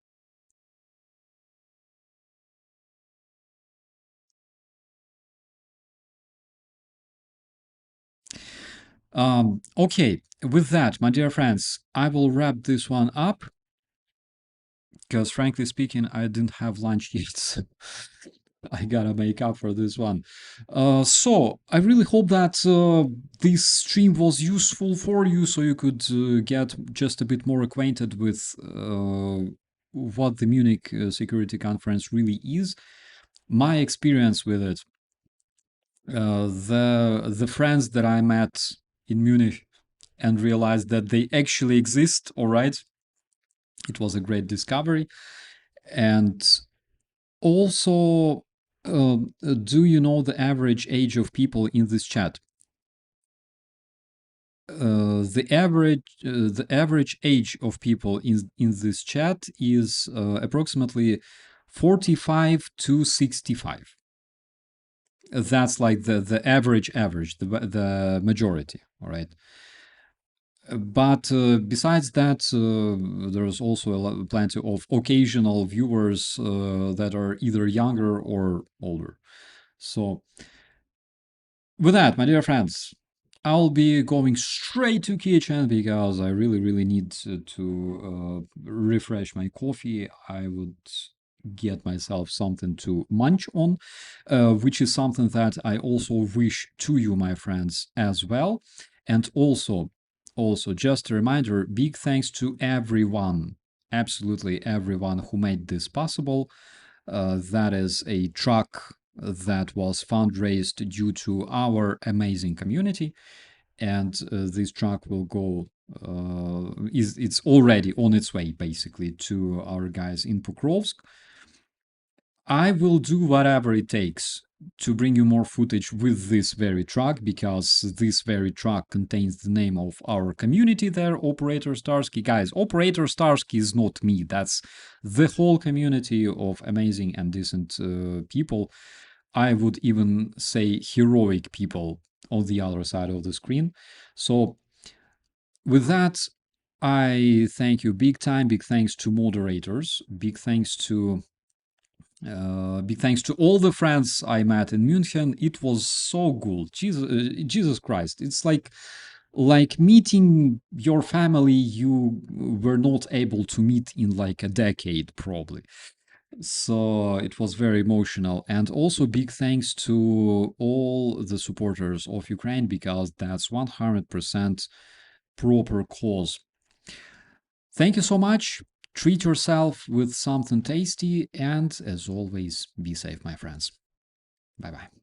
Okay, with that, my dear friends, I will wrap this one up because, frankly speaking, I didn't have lunch yet. I gotta make up for this one. So I really hope that this stream was useful for you, so you could get just a bit more acquainted with what the Munich Security Conference really is. My experience with it, the friends that I met in Munich and realized that they actually exist. All right, it was a great discovery, and also, do you know the average age of people in this chat? The average age of people in this chat is approximately 45 to 65. That's like the average, the majority. All right. But besides that, there's also plenty of occasional viewers that are either younger or older. So, with that, my dear friends, I'll be going straight to kitchen because I really, really need to refresh my coffee. I would get myself something to munch on, which is something that I also wish to you, my friends, as well. And also, just a reminder, big thanks to everyone, absolutely everyone who made this possible. That is a truck that was fundraised due to our amazing community, and this truck will go. It's already on its way, basically, to our guys in Pokrovsk. I will do whatever it takes to bring you more footage with this very truck, because this very truck contains the name of our community there, Operator Starsky. Guys, Operator Starsky is not me. That's the whole community of amazing and decent people. I would even say heroic people on the other side of the screen. So with that, I thank you big time. Big thanks to moderators. Big thanks to all the friends I met in München. It was so good. Jesus Christ. It's like meeting your family you were not able to meet in like a decade, probably. So it was very emotional. And also big thanks to all the supporters of Ukraine, because that's 100% proper cause. Thank you so much. Treat yourself with something tasty, and as always, be safe, my friends. Bye bye.